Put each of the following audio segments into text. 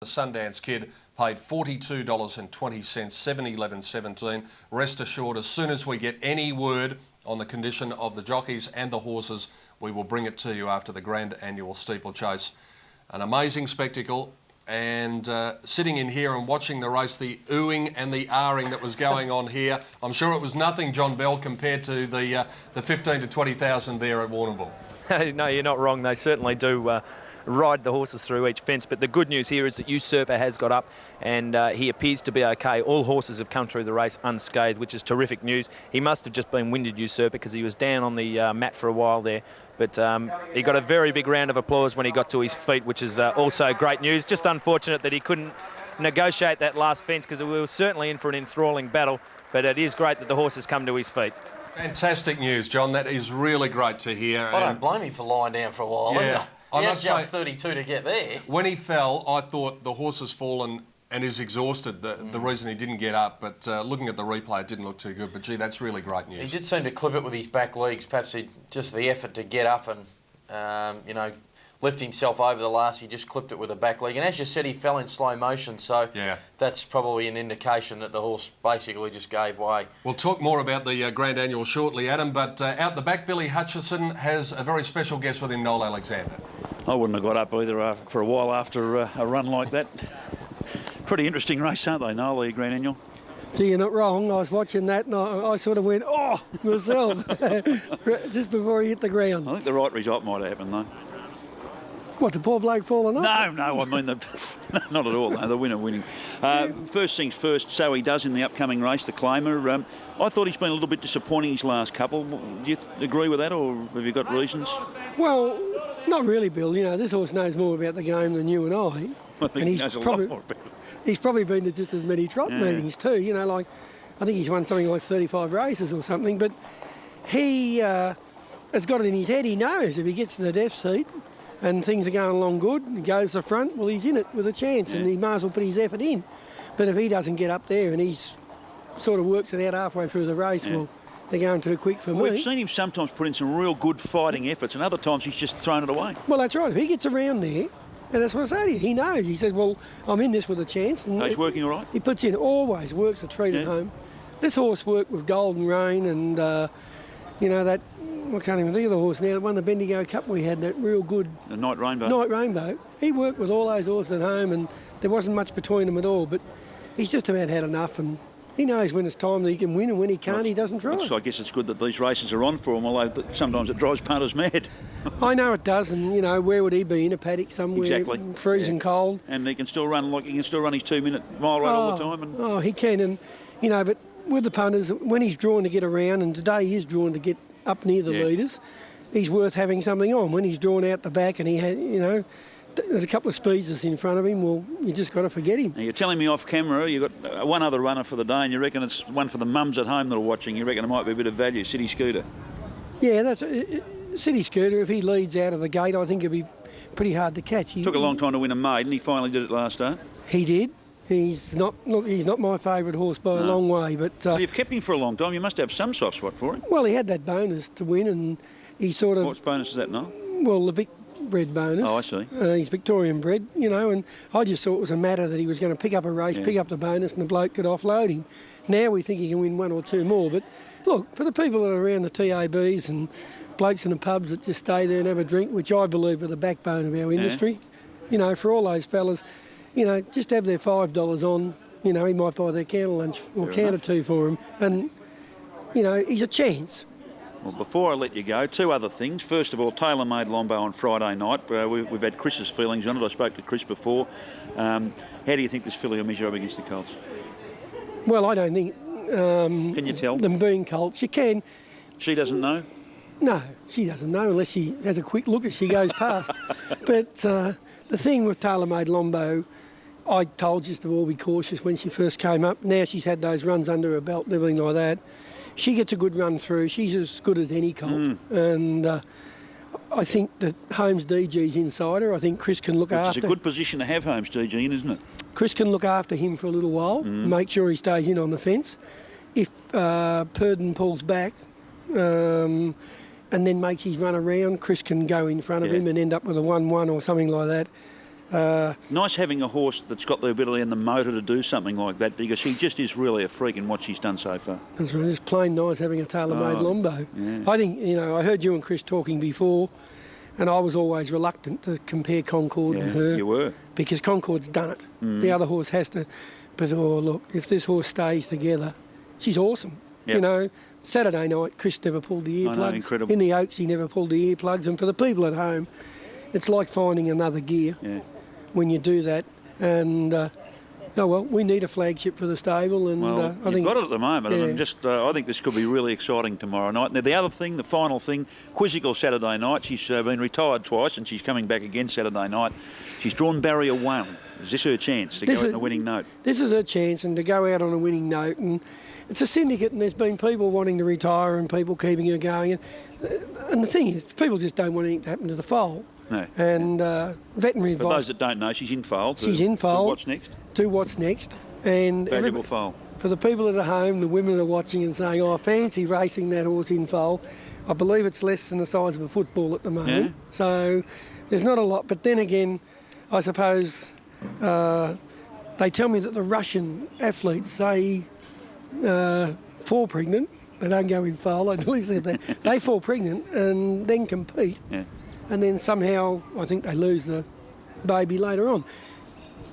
The Sundance Kid paid $42.20, 7, 11, 17. Rest assured, as soon as we get any word on the condition of the jockeys and the horses, we will bring it to you after the grand annual steeplechase. An amazing spectacle, and sitting in here and watching the race, the oohing and the ahhing that was going on here, I'm sure it was nothing, John Bell, compared to the 15 to 20,000 there at Warrnambool. No, you're not wrong. They certainly do ride the horses through each fence, but the good news here is that Usurper has got up and he appears to be okay. All horses have come through the race unscathed, which is terrific news. He must have just been winded, Usurper, because he was down on the mat for a while there, but he got a very big round of applause when he got to his feet, which is also great news. Just unfortunate that he couldn't negotiate that last fence, because we were certainly in for an enthralling battle, but it is great that the horse has come to his feet. Fantastic news, John. That is really great to hear. I don't blame him for lying down for a while, yeah. He had jumped 32 to get there. When he fell, I thought the horse has fallen and is exhausted, the reason he didn't get up. But looking at the replay, it didn't look too good. But, gee, that's really great news. He did seem to clip it with his back legs. Perhaps just the effort to get up and, you know, lift himself over the last. He just clipped it with a back leg. And as you said, he fell in slow motion. So yeah, that's probably an indication that the horse basically just gave way. We'll talk more about the Grand Annual shortly, Adam. But out the back, Billy Hutchison has a very special guest with him, Noel Alexander. I wouldn't have got up either for a while after a run like that. Pretty interesting race, aren't they, Noel, the Grand Annual? Gee, you're not wrong. I was watching that and I sort of went, oh, myself, just before he hit the ground. I think the right result might have happened, though. What, the poor bloke falling off? No, I mean, not at all, no, the winner winning. First things first, so he does in the upcoming race, the Claimer. I thought he's been a little bit disappointing his last couple. Do you agree with that, or have you got reasons? Well, not really, Bill. You know, this horse knows more about the game than you and I. I think he knows a lot more about it. He's probably been to just as many trot meetings too. You know, like, I think he's won something like 35 races or something, but he has got it in his head. He knows if he gets to the death seat and things are going along good, he goes to the front, well, he's in it with a chance, and he might as well put his effort in. But if he doesn't get up there and he's sort of works it out halfway through the race, well, they're going too quick for me. We've seen him sometimes put in some real good fighting efforts, and other times he's just thrown it away. Well, that's right. If he gets around there, and that's what I say to you, he knows. He says, well, I'm in this with a chance. And he's working all right? He puts in, always works a treat at home. This horse worked with Golden Rain and, you know, that, I can't even think of the horse now, that won the Bendigo Cup we had, that real good... The Night Rainbow. Night Rainbow. He worked with all those horses at home and there wasn't much between them at all, but he's just about had enough and he knows when it's time that he can win, and when he can't, he doesn't try. I guess it's good that these races are on for him, although sometimes it drives punters mad. I know it does, and, you know, where would he be? In a paddock somewhere, exactly. Freezing cold. And he can still run his 2-minute mile rate all the time. And he can, and, you know, but with the punters, when he's drawn to get around, and today he is drawn to get up near the leaders, he's worth having something on. When he's drawn out the back and he had, you know, there's a couple of speedsters in front of him, well, you just got to forget him. Now, you're telling me off camera you've got one other runner for the day, and you reckon it's one for the mums at home that are watching. You reckon it might be a bit of value, City Scooter? Yeah, that's City Scooter. If he leads out of the gate, I think it'll be pretty hard to catch. Took a long time to win a maiden. He finally did it last start. He did. He's not my favourite horse by a long way, but... well, you've kept him for a long time. You must have some soft spot for him. Well, he had that bonus to win, and he sort of... What bonus is that, Noel? Well, the Vic bred bonus. Oh, I see. He's Victorian bred, you know, and I just thought it was a matter that he was going to pick up a race, pick up the bonus, and the bloke could offload him. Now we think he can win one or two more, but look, for the people that are around the TABs and blokes in the pubs that just stay there and have a drink, which I believe are the backbone of our industry, you know, for all those fellas, you know, just have their $5 on, you know, he might buy their counter lunch or counter two for him, and, you know, he's a chance. Well, before I let you go, two other things. First of all, TaylorMade Lombo on Friday night. We've had Chris's feelings on it. I spoke to Chris before. How do you think this filly will measure up against the Colts? Well, I don't think... can you tell? Them being Colts, you can. She doesn't know? No, she doesn't know unless she has a quick look as she goes past. But the thing with TaylorMade Lombo, I told just to all be cautious when she first came up. Now she's had those runs under her belt and everything like that. She gets a good run through. She's as good as any colt. And I think that Holmes DG's inside her. I think Chris can look after... It's a good position to have Holmes DG in, isn't it? Chris can look after him for a little while, make sure he stays in on the fence. If Purdon pulls back and then makes his run around, Chris can go in front of him and end up with a 1-1 or something like that. Nice having a horse that's got the ability and the motor to do something like that, because he just is really a freak in what she's done so far. It's just plain nice having a tailor-made Lombo. yeah. I think, I heard you and Chris talking before, and I was always reluctant to compare Concord and her. You were. Because Concord's done it. The other horse has to. But, look, if this horse stays together, she's awesome. Yep. Saturday night, Chris never pulled the I know, earplugs. incredible. In the Oaks, he never pulled the earplugs. And for the people at home, it's like finding another gear when you do that. And, we need a flagship for the stable. And Well, I you've think got it at the moment, and I think this could be really exciting tomorrow night. Now, the other thing, the final thing, Quizzical Saturday night. She's been retired twice, and she's coming back again Saturday night. She's drawn barrier 1. Is this her chance to go out on a winning note? This is her chance, and to go out on a winning note. And it's a syndicate, and there's been people wanting to retire and people keeping her going. And the thing is, people just don't want anything to happen to the foal. No. And veterinary For advice. those that don't know, she's in foal. She's in foal. What's next? To what's next. And Valuable foal. for the people at home, the women that are watching and saying, I fancy racing that horse in foal, I believe it's less than the size of a football at the moment. Yeah. So there's not a lot. But then again, I suppose they tell me that the Russian athletes, they fall pregnant. They don't go in foal. I believe that. They fall pregnant and then compete. Yeah. And then somehow I think they lose the baby later on.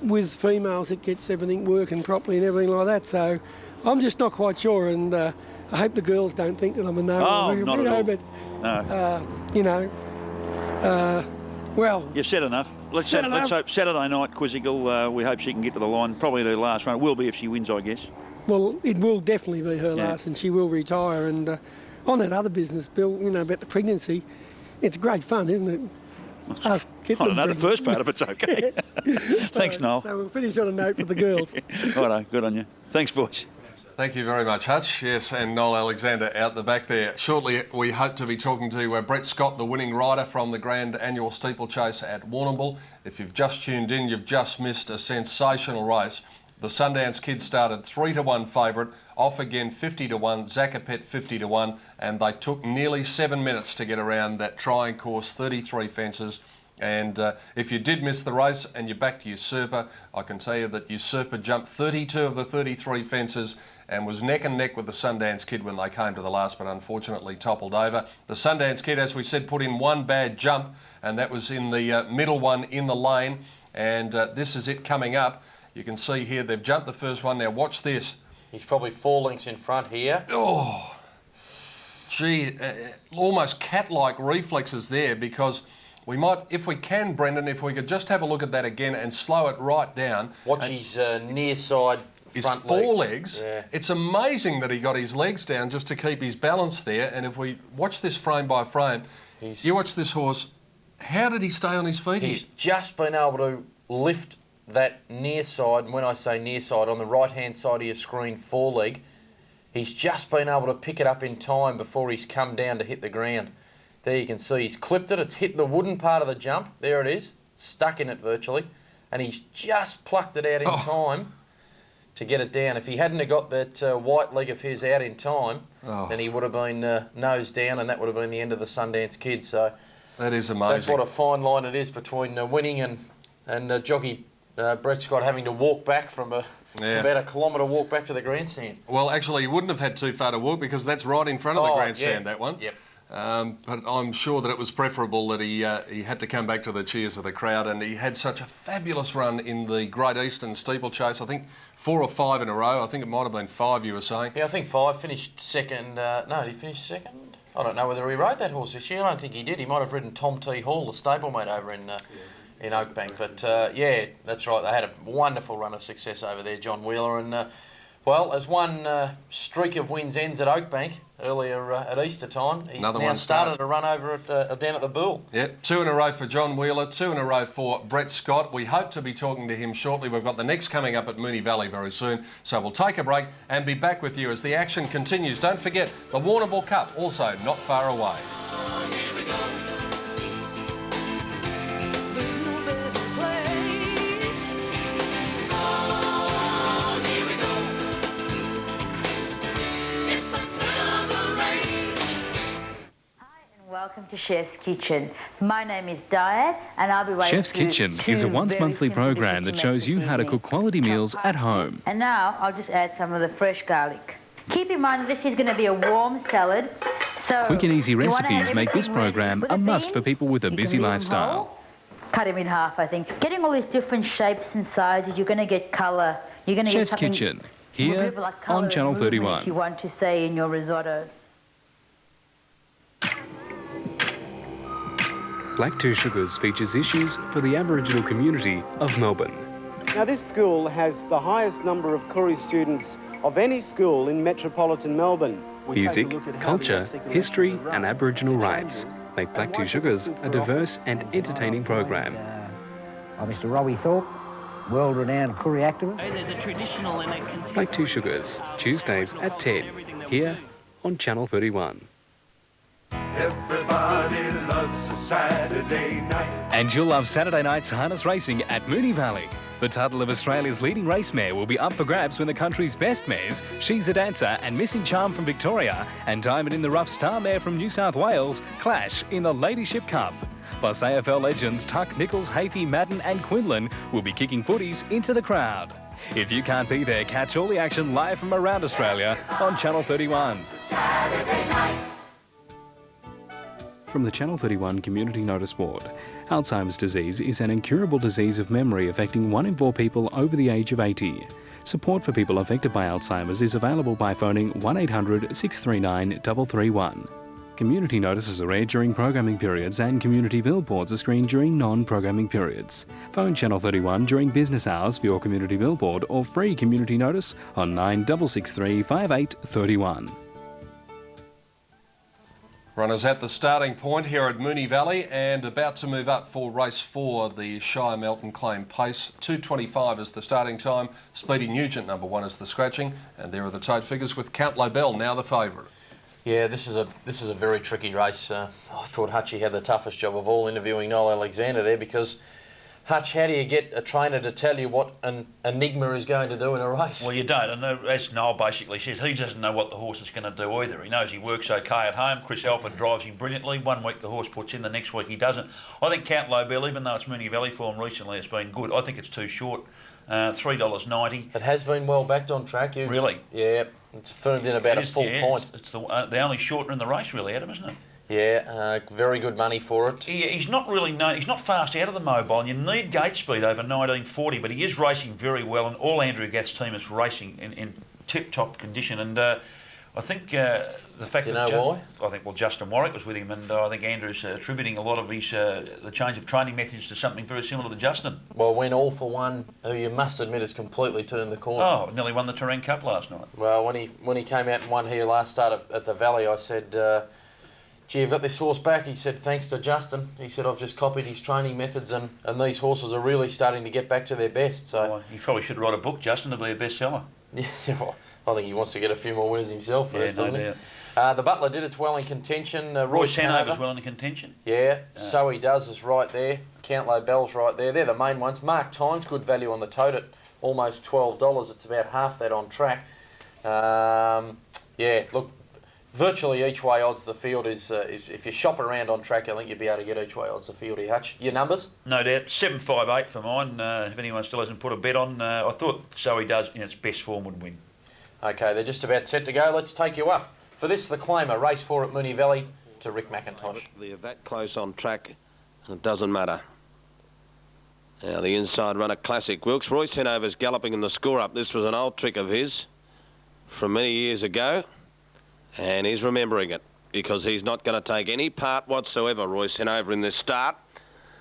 With females, it gets everything working properly and everything like that. So I'm just not quite sure, and I hope the girls don't think that I'm a no. Oh, not at all. But No. well, You've said enough. Let's Said enough. hope Saturday night, Quizzical, we hope she can get to the line. Probably her last run. It will be if she wins, I guess. well, it will definitely be her Yeah. last, and she will retire. And on that other business, Bill, about the pregnancy, it's great fun, isn't it? Us get I them don't know, the pregnant. first part of it's okay. Thanks, Noel. So we'll finish on a note for the girls. Righto, good on you. Thanks, boys. Thank you very much, Hutch. Yes, and Noel Alexander out the back there. Shortly, we hope to be talking to Brett Scott, the winning rider from the Grand Annual Steeplechase at Warrnambool. If you've just tuned in, you've just missed a sensational race. The Sundance Kid started 3-1 favourite, off again 50-1, Zacapet 50-1, and they took nearly 7 minutes to get around that trying course, 33 fences. And if you did miss the race and you're back to Usurper, I can tell you that Usurper jumped 32 of the 33 fences and was neck and neck with the Sundance Kid when they came to the last, but unfortunately toppled over. The Sundance Kid, as we said, put in one bad jump, and that was in the middle one in the lane. And this is it coming up. You can see here they've jumped the first one. Now watch this. He's probably 4 lengths in front here. Oh, gee, almost cat-like reflexes there, because we might, if we can, Brendan, if we could just have a look at that again and slow it right down. Watch his near side His front forelegs. Yeah. It's amazing that he got his legs down just to keep his balance there. And if we watch this frame by frame, you watch this horse. How did he stay on his feet He's here? just been able to lift that near side, and when I say near side, on the right-hand side of your screen foreleg, he's just been able to pick it up in time before he's come down to hit the ground. There you can see he's clipped it. It's hit the wooden part of the jump. There it is, stuck in it virtually, and he's just plucked it out in time to get it down. If he hadn't have got that white leg of his out in time, then he would have been nose down, and that would have been the end of the Sundance Kid. So That is amazing. that's what a fine line it is between winning and jockey Brett Scott having to walk back from about a kilometre walk back to the grandstand. Well, actually, he wouldn't have had too far to walk because that's right in front of the grandstand, that one. Yep. But I'm sure that it was preferable that he had to come back to the cheers of the crowd, and he had such a fabulous run in the Great Eastern Steeplechase. I think 4 or 5 in a row. I think it might have been 5, you were saying. Yeah, I think 5. Finished second. No, did he finish second? I don't know whether he rode that horse this year. I don't think he did. He might have ridden Tom T. Hall, the stablemate over in Oakbank. But yeah, that's right. They had a wonderful run of success over there, John Wheeler. And well, as one streak of wins ends at Oakbank earlier at Easter time, he's Another now one started starts. a run over at down at the Bull. Yep, 2 in a row for John Wheeler, 2 in a row for Brett Scott. We hope to be talking to him shortly. We've got the next coming up at Moonee Valley very soon. So we'll take a break and be back with you as the action continues. Don't forget, the Warrnambool Cup, also not far away. welcome to Chef's Kitchen. My name is Diane and I'll be waiting Chef's Kitchen is a once-monthly program that shows you how to cook quality meals at home. And now I'll just add some of the fresh garlic. Keep in mind this is going to be a warm salad. So Quick and easy you wanna have recipes make this everything ready. program With a the must for beans, people with a you busy can leave 'em lifestyle. whole. Cut them in half, I think. Getting all these different shapes and sizes, you're going to get colour. You're going to get Chef's something Kitchen, with here people like colour on and Channel movement, 31. If you want to say in your risotto. Black Two Sugars features issues for the Aboriginal community of Melbourne. Now this school has the highest number of Koori students of any school in metropolitan Melbourne. Music, culture, history and Aboriginal rights make Black Two Sugars a diverse and entertaining program. Mr. Robbie Thorpe, world-renowned Koori activist. There's a traditional and a contemporary... Black Two Sugars, Tuesdays at 10, here on Channel 31. Everybody loves a Saturday night. And you'll love Saturday night's harness racing at Moonee Valley. The title of Australia's leading race mare will be up for grabs when the country's best mares, She's a Dancer and Missing Charm from Victoria, and Diamond in the Rough Star Mare from New South Wales clash in the Ladyship Cup. Plus AFL legends Tuck, Nichols, Hafey, Madden and Quinlan will be kicking footies into the crowd. If you can't be there, catch all the action live from around Australia on Channel 31. Saturday night. From the Channel 31 Community Notice Board, Alzheimer's disease is an incurable disease of memory affecting 1 in 4 people over the age of 80. Support for people affected by Alzheimer's is available by phoning 1800 639 331. Community notices are read during programming periods and community billboards are screened during non-programming periods. Phone Channel 31 during business hours for your community billboard or free community notice on 9663 5831. Runners at the starting point here at Moonee Valley and about to move up for race 4, the Shire Melton Claim Pace. 2:25 is the starting time. Speedy Nugent, number 1, is the scratching, and there are the tote figures with Count Lobel now the favourite. Yeah, this is a very tricky race. I thought Hutchie had the toughest job of all interviewing Noel Alexander there because, Hutch, how do you get a trainer to tell you what an enigma is going to do in a race? Well, you don't. And as Noel basically said, he doesn't know what the horse is going to do either. He knows he works okay at home. Chris Alford drives him brilliantly. 1 week the horse puts in, the next week he doesn't. I think Count Lobel, even though it's Moonee Valley form recently, has been good. I think it's too short. $3.90. It has been well backed on track. Really? Yeah, it's firmed in about a full point. It's the only shorter in the race, really, Adam, isn't it? Yeah, very good money for it. He's not really known. He's not fast out of the mobile. And you need gate speed over 1940, but he is racing very well. And all Andrew Gath's team is racing in tip-top condition. And I think the fact that why? I think Justin Warwick was with him, and I think Andrew's attributing a lot of his the change of training methods to something very similar to Justin. Well, when All for One, who you must admit has completely turned the corner. Oh, nearly won the Terrain Cup last night. Well, when he came out and won here last start at the Valley, I said, gee, you've got this horse back. He said, thanks to Justin. He said, I've just copied his training methods and these horses are really starting to get back to their best. So well, you probably should write a book, Justin, to be a bestseller. Yeah, well, I think he wants to get a few more winners himself first, doesn't he? The Butler did its well in contention. Royce Hanover's well in contention. Yeah, So He Does is right there. Count Lobel's right there. They're the main ones. Mark Time's good value on the tote at almost $12. It's about half that on track. Yeah, look, virtually each way odds the field is if you shop around on track, I think you'll be able to get each way odds the field here, Hutch. Your numbers? No doubt. 7.58 for mine. If anyone still hasn't put a bet on, I thought So He Does in its best form would win. Okay, they're just about set to go. Let's take you up. For this, the Claimer, race 4 at Moonee Valley to Rick McIntosh. They're that close on track, it doesn't matter. Now the inside runner, Classic Wilkes. Royce Hanover's galloping in the score up. This was an old trick of his from many years ago, and he's remembering it because he's not going to take any part whatsoever, Royce Hanover, in this start.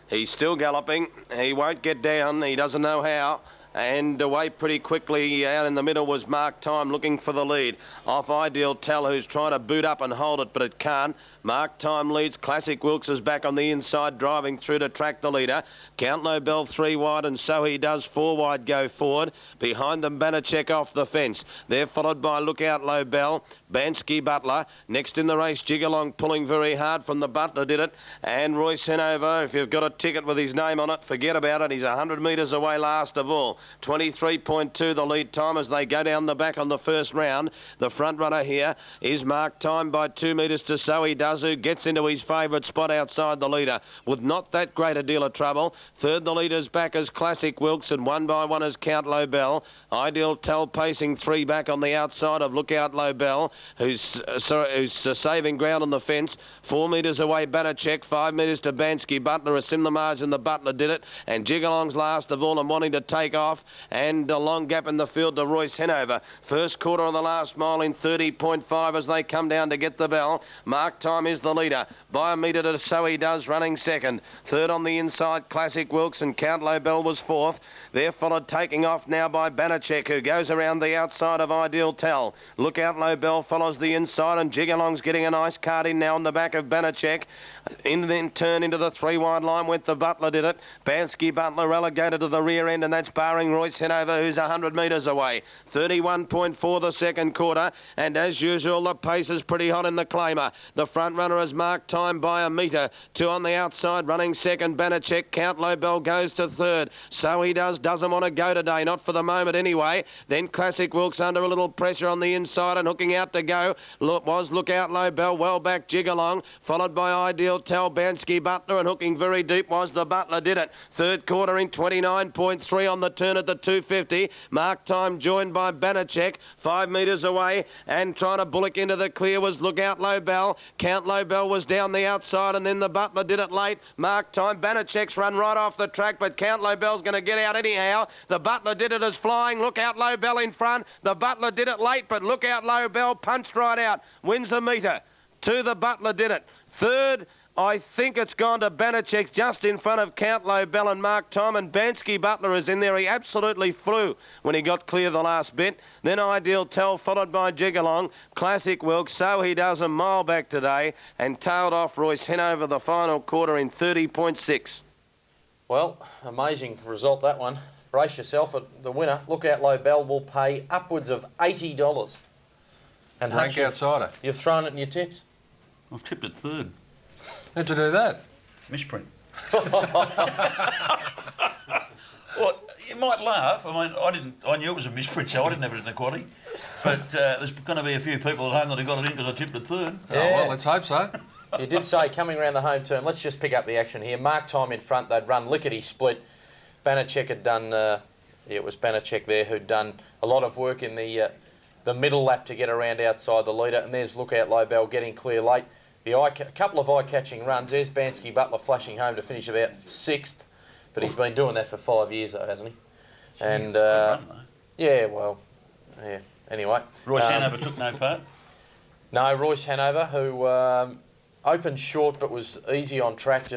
He's still galloping. He won't get down. He doesn't know how. And away pretty quickly out in the middle was Mark Time looking for the lead. Off Ideal Tell, who's trying to boot up and hold it, but it can't. Mark Time leads. Classic Wilkes is back on the inside, driving through to track the leader. Count Lobel 3 wide, and So He Does 4 wide go forward. Behind them, Banachek off the fence. They're followed by Lookout Lobel. Bansky Butler. Next in the race, Jigalong pulling very hard from the Butler did it. And Royce Hanover, if you've got a ticket with his name on it, forget about it. He's 100 metres away last of all. 23.2 the lead time as they go down the back on the first round. The front runner here is marked time by 2 metres to So He Does, who gets into his favourite spot outside the leader with not that great a deal of trouble. Third, the leader's back as Classic Wilkes, and 1 by 1 is Count Lobel. Ideal Tell pacing 3 back on the outside of Lookout Lobel, who's saving ground on the fence. 4 metres away, Banachek. 5 metres to Bansky Butler. A similar margin, the Butler did it. And Jigalong's last of all and wanting to take off. And a long gap in the field to Royce Hanover. First quarter on the last mile in 30.5 as they come down to get the bell. Mark Time is the leader. By a metre to So He Does, running second. Third on the inside, Classic Wilkes, and Count Lobel was fourth. They're followed taking off now by Banachek, who goes around the outside of Ideal Tell. Lookout Lobel follows the inside, and Jigalong's getting a nice card in now on the back of Banachek. Then turn into the 3 wide line with the Butler did it. Bansky Butler relegated to the rear end, and that's barring Royce Hanover, who's 100 metres away. 31.4 the second quarter, and as usual, the pace is pretty hot in the claimer. The front runner has marked time by a metre. 2 on the outside, running second, Banachek. Count Lobel goes to third. So He doesn't want to go today, not for the moment anyway. Then Classic Wilkes under a little pressure on the inside and hooking out to go. Lookout Lobel, well back Jigalong, followed by Ideal Tell, Bansky Butler, and hooking very deep was the Butler did it. Third quarter in 29.3 on the turn at the 250. Mark Time joined by Banachek, 5 metres away, and trying to bullock into the clear was Lookout Lobel. Count Lobel was down the outside, and then the Butler did it late. Mark Time, Banachek's run right off the track, but Count Lobel's going to get out anyhow. The Butler did it as flying. Lookout Lobel in front. The Butler did it late, but Lookout Lobel punched right out. Wins the metre. 2, the Butler did it. Third, I think it's gone to Banachek just in front of Count Lobel and Mark Time, and Bansky Butler is in there. He absolutely flew when he got clear the last bit. Then Ideal Tell, followed by Jigalong. Classic Wilkes, So He Does, a mile back today, and tailed off Royce Hanover the final quarter in 30.6. Well, amazing result that one. Brace yourself at the winner. Lookout Lobel will pay upwards of $80. And Rank Hutch, outsider. You've thrown it in your tips? I've tipped it third. How'd you do that? Misprint. Well, you might laugh. I mean, I knew it was a misprint, so I didn't have it in the quaddy. But there's going to be a few people at home that have got it in because I tipped it third. Yeah. Oh, well, let's hope so. You did say coming around the home turn. Let's just pick up the action here. Mark Time in front. They'd run lickety-split. Banachek had done... it was Banachek there who'd done a lot of work in the middle lap to get around outside the leader. And there's Lookout Lobel getting clear late. A couple of eye-catching runs. There's Bansky Butler flashing home to finish about 6th. But he's been doing that for 5 years, though, hasn't he? And, yeah, well, yeah. Anyway. Royce Hanover took no part? No, Royce Hanover, who opened short but was easy on track.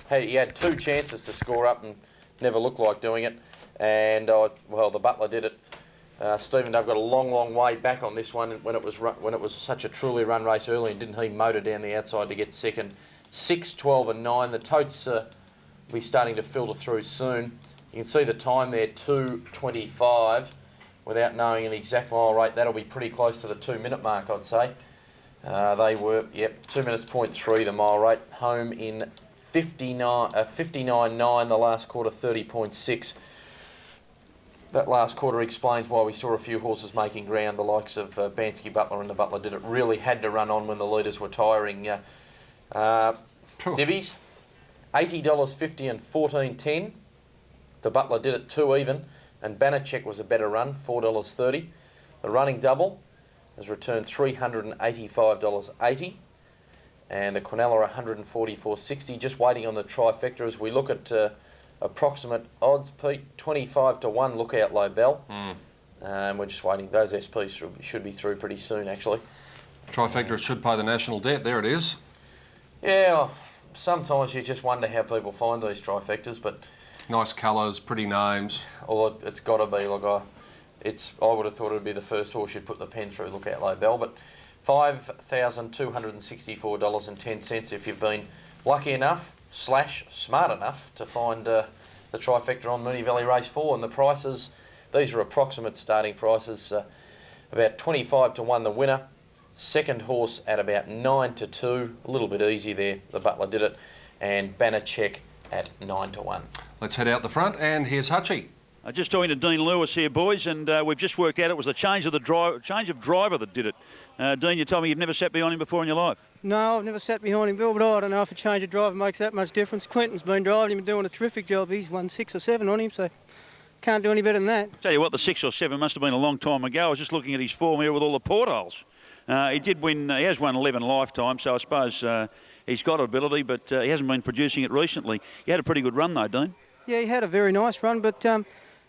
He had 2 chances to score up and never looked like doing it. And, well, the Butler did it. Stephen Dove got a long way back on this one when it was such a truly run race early, and didn't he motor down the outside to get second? 6, 12 and 9. The totes will be starting to filter through soon. You can see the time there, 2:25. Without knowing an exact mile rate, that'll be pretty close to the 2-minute mark, I'd say. They were, 2 minutes, 0.3 the mile rate. Home in 59.9, the last quarter, 30.6. That last quarter explains why we saw a few horses making ground. The likes of Bansky Butler and the Butler did it. Really had to run on when the leaders were tiring. Divvies, $80.50 and $14.10. The Butler did it 2 even, and Banachek was a better run, $4.30. The running double has returned $385.80, and the Quinella $144.60. Just waiting on the trifecta as we look at approximate odds, Pete. 25 to 1, Lookout Lobel. We're just waiting. Those SPs should be through pretty soon, actually. Trifecta should pay the national debt. There it is. Yeah, well, sometimes you just wonder how people find these trifectas, but... Nice colours, pretty names. Well, it's got to be. Like I would have thought it would be the first horse you'd put the pen through, Lookout Lobel, but $5,264.10 if you've been lucky enough / smart enough to find the trifecta on Moonee Valley Race 4. And the prices, these are approximate starting prices, about 25 to 1 the winner, Second horse at about 9-2, a little bit easy there. The Butler Did It, and Banachek at 9-1. Let's head out the front, and here's Hutchie. Just talking to Dean Lewis here, boys, and we've just worked out it was the change of driver that did it. Dean, you told me you've never sat behind him before in your life. No, I've never sat behind him, Bill, but I don't know if a change of driver makes that much difference. Clinton's been driving him and doing a terrific job. He's won 6 or 7 on him, so can't do any better than that. Tell you what, the 6 or 7 must have been a long time ago. I was just looking at his form here with all the portholes. He did win. He has won 11 lifetimes, so I suppose he's got ability, but he hasn't been producing it recently. He had a pretty good run, though, Dean. Yeah, he had a very nice run, but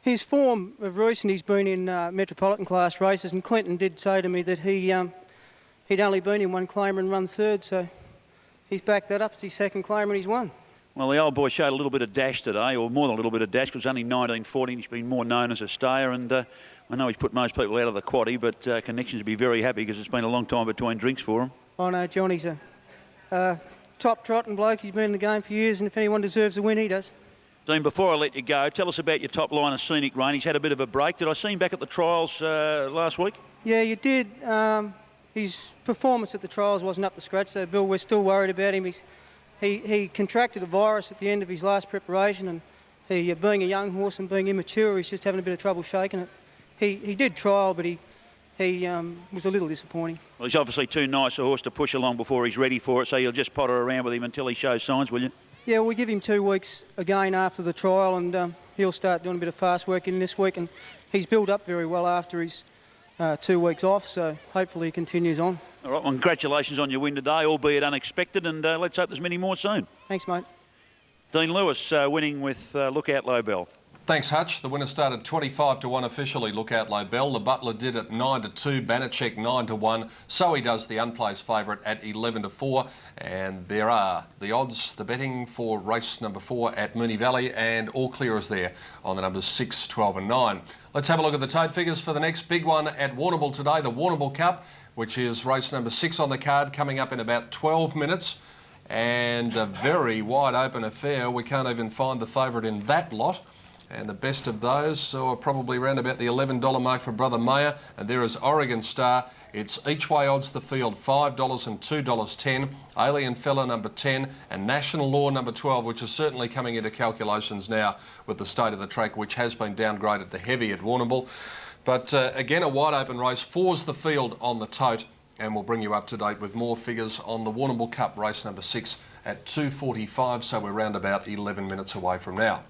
his form of recent, he's been in Metropolitan class races, and Clinton did say to me that he'd only been in one claimer and run third, so he's backed that up. It's his second claimer and he's won. Well, the old boy showed a little bit of dash today, or more than a little bit of dash, because only 1914. He's been more known as a stayer, and I know he's put most people out of the quaddie, but Connections will be very happy because it's been a long time between drinks for him. I know Johnny's a top trotting bloke. He's been in the game for years, and if anyone deserves a win, he does. Dean, before I let you go, tell us about your top line of Scenic Rain. He's had a bit of a break. Did I see him back at the trials last week? Yeah, you did. His performance at the trials wasn't up to scratch, so Bill, we're still worried about him. He contracted a virus at the end of his last preparation, and he, being a young horse and being immature, he's just having a bit of trouble shaking it. He did trial, but he was a little disappointing. Well, he's obviously too nice a horse to push along before he's ready for it, so you'll just potter around with him until he shows signs, will you? Yeah, we'll give him 2 weeks again after the trial, and he'll start doing a bit of fast work in this week, and he's built up very well after his 2 weeks off, so hopefully he continues on. All right, well, congratulations on your win today, albeit unexpected, and let's hope there's many more soon. Thanks, mate. Dean Lewis winning with Lookout Lobel. Thanks, Hutch. The winner started 25-1 officially, Lookout Lobel. The Butler Did It 9-2, Banachek 9-1. So he does the unplaced favourite at 11-4. And there are the odds, the betting for race number 4 at Moonee Valley, and all clear is there on the numbers 6, 12 and 9. Let's have a look at the tote figures for the next big one at Warrnambool today, the Warrnambool Cup, which is race number 6 on the card, coming up in about 12 minutes. And a very wide open affair. We can't even find the favourite in that lot. And the best of those are probably around about the $11 mark for Brother Mayer. And there is Oregon Star. It's each way odds the field, $5 and $2.10. Alien Fella number 10 and National Law number 12, which is certainly coming into calculations now with the state of the track, which has been downgraded to heavy at Warrnambool. But again, a wide open race. 4's the field on the tote. And we'll bring you up to date with more figures on the Warrnambool Cup race number 6 at 2:45. So we're around about 11 minutes away from now.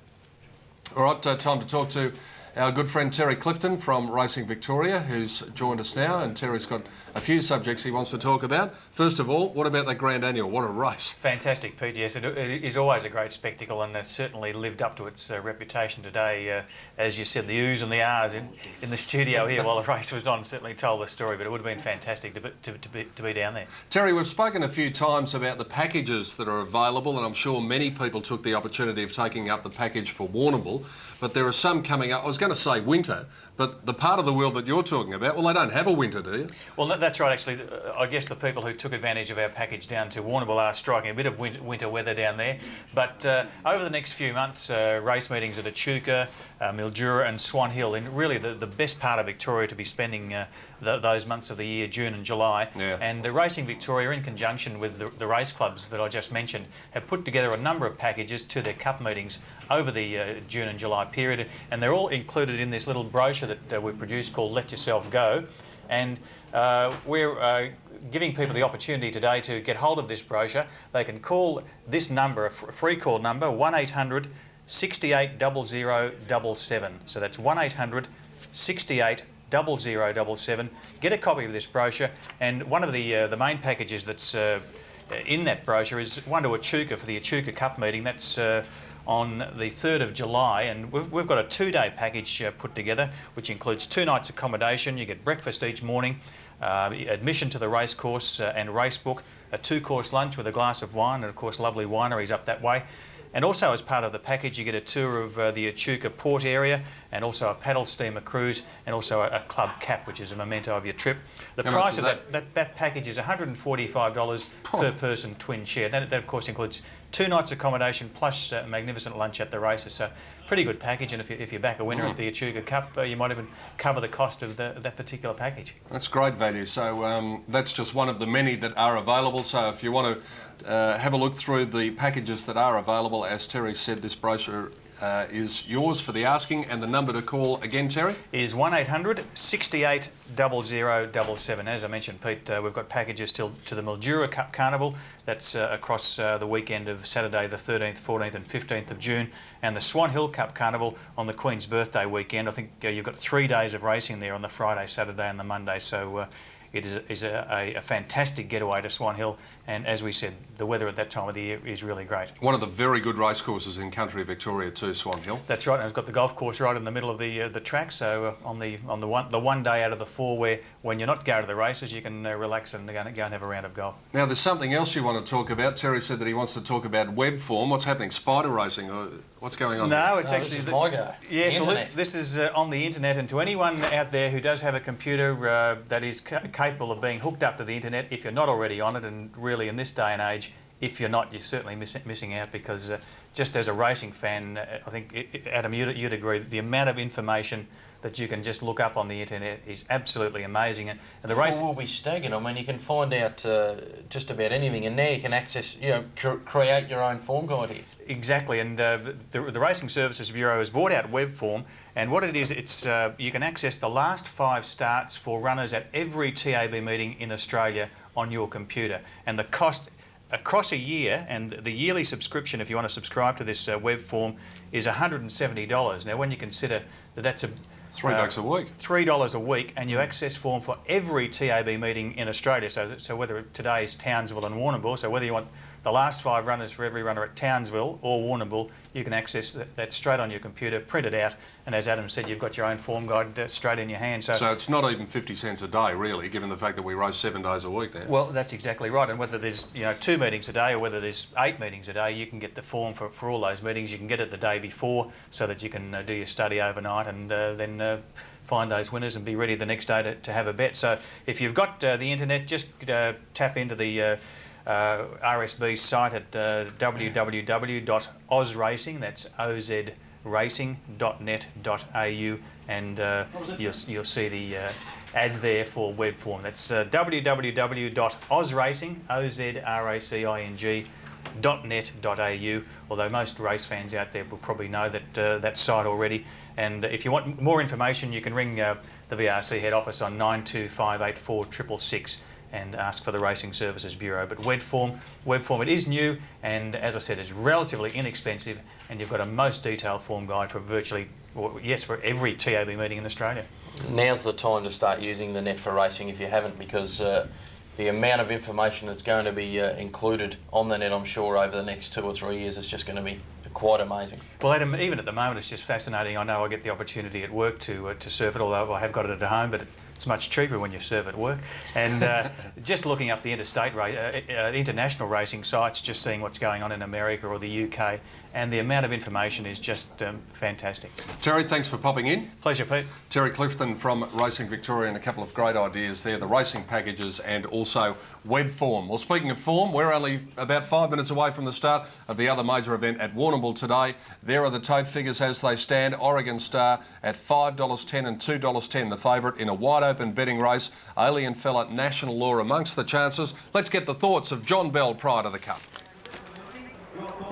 All right, time to talk to our good friend Terry Clifton from Racing Victoria, who's joined us now, and Terry's got a few subjects he wants to talk about. First of all, what about the Grand Annual? What a race. Fantastic, Pete. Yes, it is always a great spectacle, and it's certainly lived up to its reputation today. As you said, the oohs and the ahs in the studio here while the race was on certainly told the story, but it would have been fantastic to be down there. Terry, we've spoken a few times about the packages that are available, and I'm sure many people took the opportunity of taking up the package for Warrnambool, but there are some coming up. I was going to say winter, but the part of the world that you're talking about, well, they don't have a winter, do you? Well, that's right, actually. I guess the people who took advantage of our package down to Warrnambool are striking a bit of winter weather down there. But over the next few months, race meetings at Echuca, Mildura and Swan Hill, and really the best part of Victoria to be spending those months of the year, June and July. Yeah. And Racing Victoria, in conjunction with the race clubs that I just mentioned, have put together a number of packages to their cup meetings over the June and July period, and they're all included in this little brochure that we produced called Let Yourself Go. And we're giving people the opportunity today to get hold of this brochure. They can call this number, a free call number, 1800 68 0077. So that's 1800 68 0077. Get a copy of this brochure, and one of the main packages that's in that brochure is one to Echuca for the Echuca Cup meeting. That's on the 3rd of July, and we've got a 2-day package put together, which includes 2 nights accommodation. You get breakfast each morning, admission to the race course and race book, a 2-course lunch with a glass of wine, and of course lovely wineries up that way. And also as part of the package, you get a tour of the Echuca port area, and also a paddle steamer cruise, and also a club cap, which is a memento of your trip. The price of that package is $145 per person, twin share. That of course includes 2 nights accommodation plus a magnificent lunch at the races. So pretty good package, and if you back a winner at the Echuca Cup, you might even cover the cost of that particular package. That's great value. So that's just one of the many that are available. So if you want to have a look through the packages that are available, as Terry said, this brochure is yours for the asking, and the number to call again, Terry? Is 1800 68 0077. As I mentioned, Pete, we've got packages to the Mildura Cup Carnival. That's across the weekend of Saturday the 13th, 14th and 15th of June, and the Swan Hill Cup Carnival on the Queen's birthday weekend. I think you've got 3 days of racing there on the Friday, Saturday and the Monday, so it is a fantastic getaway to Swan Hill, and as we said, the weather at that time of the year is really great. One of the very good race courses in country Victoria too, Swan Hill. That's right, and it's got the golf course right in the middle of the track, so on the one day out of the 4 where when you're not going to the races, you can relax and go and have a round of golf. Now there's something else you want to talk about. Terry said that he wants to talk about web form. What's happening? Spider racing? What's going on? No, it's actually... This is my go. Yes, well, this is on the internet, and to anyone out there who does have a computer that is capable of being hooked up to the internet, if you're not already on it, and really in this day and age, if you're not, you're certainly missing out, because just as a racing fan, I think, Adam, you'd agree, that the amount of information that you can just look up on the internet is absolutely amazing. And the race will be staggered. I mean, you can find out just about anything, and now you can access, create your own form guide here. Exactly, and the Racing Services Bureau has brought out Webform, and what it is, it's you can access the last 5 starts for runners at every TAB meeting in Australia on your computer, and the cost across a year, and the yearly subscription, if you want to subscribe to this web form, is $170. Now, when you consider that that's $3 a week. $3 a week, and you access form for every TAB meeting in Australia. So whether today's Townsville and Warrnambool, so whether you want the last 5 runners for every runner at Townsville or Warrnambool, you can access that straight on your computer, print it out, and as Adam said, you've got your own form guide straight in your hand. So it's not even 50 cents a day, really, given the fact that we race 7 days a week now. Well, that's exactly right, and whether there's 2 meetings a day or whether there's 8 meetings a day, you can get the form for all those meetings. You can get it the day before so that you can do your study overnight, and then find those winners and be ready the next day to have a bet. So if you've got the internet, just tap into the RSB site at www.ozracing, that's ozracing.net.au, and you'll see the ad there for web form. That's www.ozracing, ozracing.net.au, although most race fans out there will probably know that site already. And if you want more information, you can ring the VRC head office on 92584 666 and ask for the Racing Services Bureau. But web form, it is new, and as I said, it's relatively inexpensive, and you've got a most detailed form guide for virtually, for every TAB meeting in Australia. Now's the time to start using the net for racing if you haven't, because the amount of information that's going to be included on the net, I'm sure, over the next 2 or 3 years is just going to be quite amazing. Well, Adam, even at the moment, it's just fascinating. I know I get the opportunity at work to surf it, although I have got it at home, but it's much cheaper when you surf at work. And just looking up the international racing sites, just seeing what's going on in America or the UK, and the amount of information is just fantastic. Terry, thanks for popping in. Pleasure, Pete. Terry Clifton from Racing Victoria, and a couple of great ideas there, the racing packages and also web form. Well, speaking of form, we're only about 5 minutes away from the start of the other major event at Warrnambool today. There are the tote figures as they stand. Oregon Star at $5.10 and $2.10, the favourite in a wide open betting race. Alien Fella, National Law amongst the chances. Let's get the thoughts of John Bell prior to the Cup.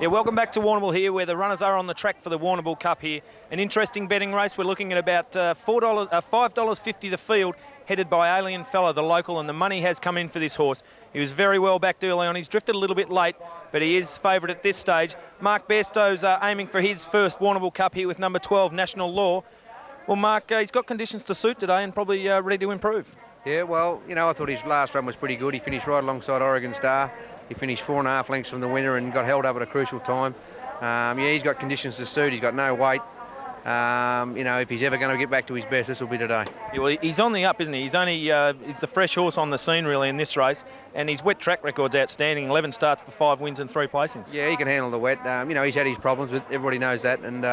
Yeah, welcome back to Warrnambool here, where the runners are on the track for the Warrnambool Cup here. An interesting betting race. We're looking at about $5.50 the field, headed by Alien Fella, the local, and the money has come in for this horse. He was very well backed early on. He's drifted a little bit late, but he is favourite at this stage. Mark Bairstow's aiming for his first Warrnambool Cup here with number 12, National Law. Well, Mark, he's got conditions to suit today and probably ready to improve. Yeah, well, I thought his last run was pretty good. He finished right alongside Oregon Star. He finished 4.5 lengths from the winner and got held up at a crucial time. Yeah, he's got conditions to suit. He's got no weight. You know, if he's ever going to get back to his best, this will be today. Yeah, well, he's on the up, isn't he? He's the fresh horse on the scene really in this race, and his wet track record's outstanding. 11 starts for 5 wins and 3 placings. Yeah, he can handle the wet. You know, he's had his problems, but everybody knows that. And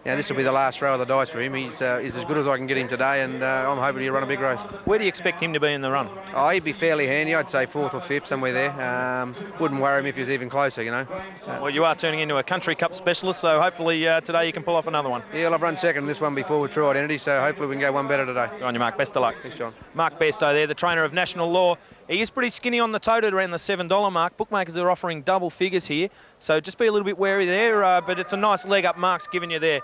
you know, this will be the last throw of the dice for him. He's as good as I can get him today, and I'm hoping he'll run a big race. Where do you expect him to be in the run? Oh, he'd be fairly handy. I'd say 4th or 5th, somewhere there. Wouldn't worry him if he was even closer, you know. Well, you are turning into a Country Cup specialist, so hopefully today you can pull off another one. Yeah, well, I've run second in this one before with True Identity, so hopefully we can go one better today. Good on you, Mark. Best of luck. Thanks, John. Mark Bairstow there, the trainer of National Law. He is pretty skinny on the tote at around the $7 mark. Bookmakers are offering double figures here, so just be a little bit wary there, but it's a nice leg up Mark's given you there.